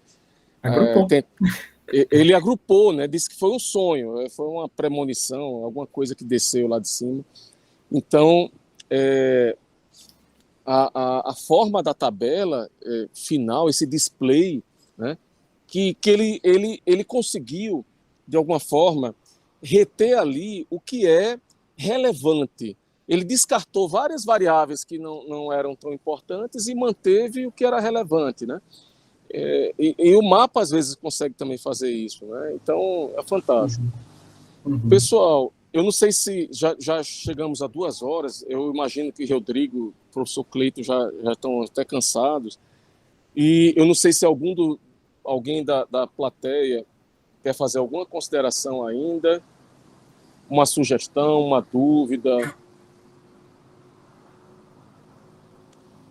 Ele agrupou, né? Disse que foi um sonho, foi uma premonição, alguma coisa que desceu lá de cima. Então, a forma da tabela final, esse display, né? Que ele conseguiu, de alguma forma, reter ali o que é relevante. Ele descartou várias variáveis que não eram tão importantes e manteve o que era relevante, né? E o mapa, às vezes, consegue também fazer isso, né? Então, é fantástico. Uhum. Pessoal, eu não sei se já chegamos a 2 horas, eu imagino que Rodrigo, professor Cleiton já estão até cansados, e eu não sei se alguém da plateia quer fazer alguma consideração ainda, uma sugestão, uma dúvida.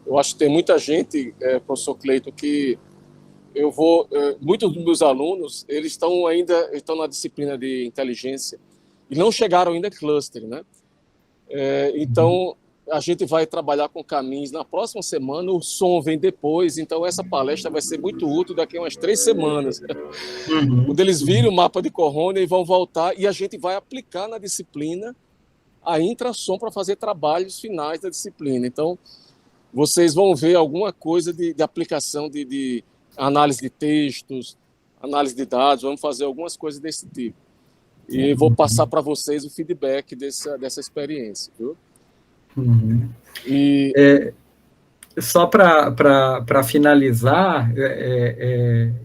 Eu acho que tem muita gente, professor Cleiton, que muitos dos meus alunos, eles estão na disciplina de inteligência e não chegaram ainda a cluster, né? Então, a gente vai trabalhar com caminhos na próxima semana, o som vem depois, então essa palestra vai ser muito útil daqui a umas 3 semanas. Uhum. Quando eles virem o mapa de Corona e vão voltar, e a gente vai aplicar na disciplina a intrasom para fazer trabalhos finais da disciplina. Então, vocês vão ver alguma coisa de aplicação de análise de textos, análise de dados, vamos fazer algumas coisas desse tipo. E vou passar para vocês o feedback dessa experiência, viu? Uhum. Só para finalizar,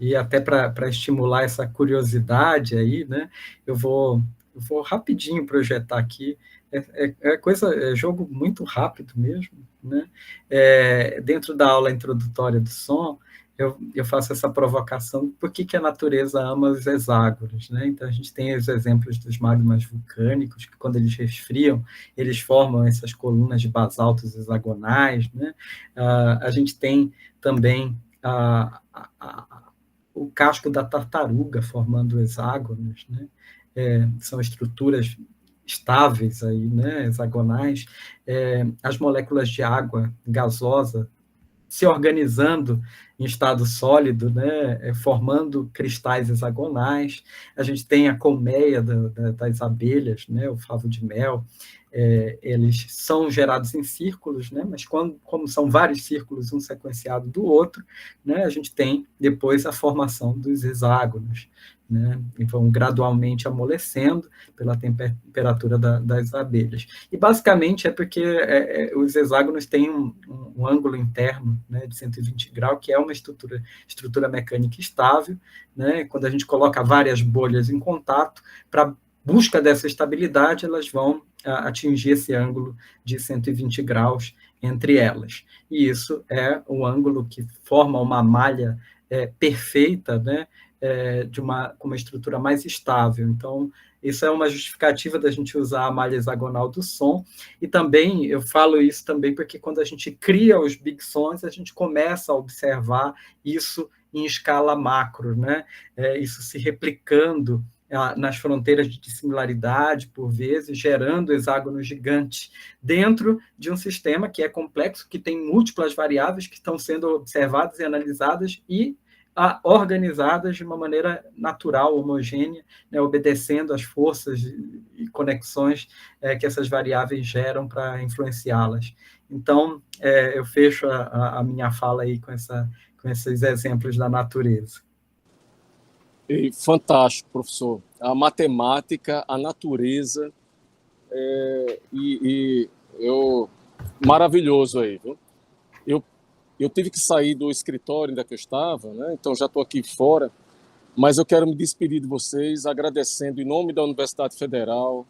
e até para estimular essa curiosidade aí, né? Eu vou rapidinho projetar aqui. É jogo muito rápido mesmo, né? Dentro da aula introdutória do som, eu faço essa provocação, por que a natureza ama os hexágonos, né? Então, a gente tem os exemplos dos magmas vulcânicos, que quando eles resfriam, eles formam essas colunas de basaltos hexagonais, né? A gente tem também o casco da tartaruga formando hexágonos, né? São estruturas estáveis aí, né, hexagonais. As moléculas de água gasosa se organizando em estado sólido, né, formando cristais hexagonais. A gente tem a colmeia das abelhas, né, o favo de mel, eles são gerados em círculos, né, mas como são vários círculos, um sequenciado do outro, né, a gente tem depois a formação dos hexágonos, né, e vão gradualmente amolecendo pela temperatura das abelhas. E, basicamente, é porque os hexágonos têm um ângulo interno, né, de 120 graus, que é uma estrutura mecânica estável, né, quando a gente coloca várias bolhas em contato, para busca dessa estabilidade, elas vão atingir esse ângulo de 120 graus entre elas. E isso é o ângulo que forma uma malha perfeita, né, com uma estrutura mais estável. Então, isso é uma justificativa da gente usar a malha hexagonal do som, e também, eu falo isso também porque quando a gente cria os big sons, a gente começa a observar isso em escala macro, né? Isso se replicando nas fronteiras de similaridade, por vezes, gerando hexágonos gigantes, dentro de um sistema que é complexo, que tem múltiplas variáveis que estão sendo observadas e analisadas e organizadas de uma maneira natural, homogênea, né, obedecendo às forças e conexões que essas variáveis geram para influenciá-las. Então, eu fecho a minha fala aí com esses exemplos da natureza. E fantástico, professor. A matemática, a natureza, maravilhoso aí, viu? Eu tive que sair do escritório ainda que eu estava, né? Então já estou aqui fora, mas eu quero me despedir de vocês, agradecendo em nome da Universidade Federal,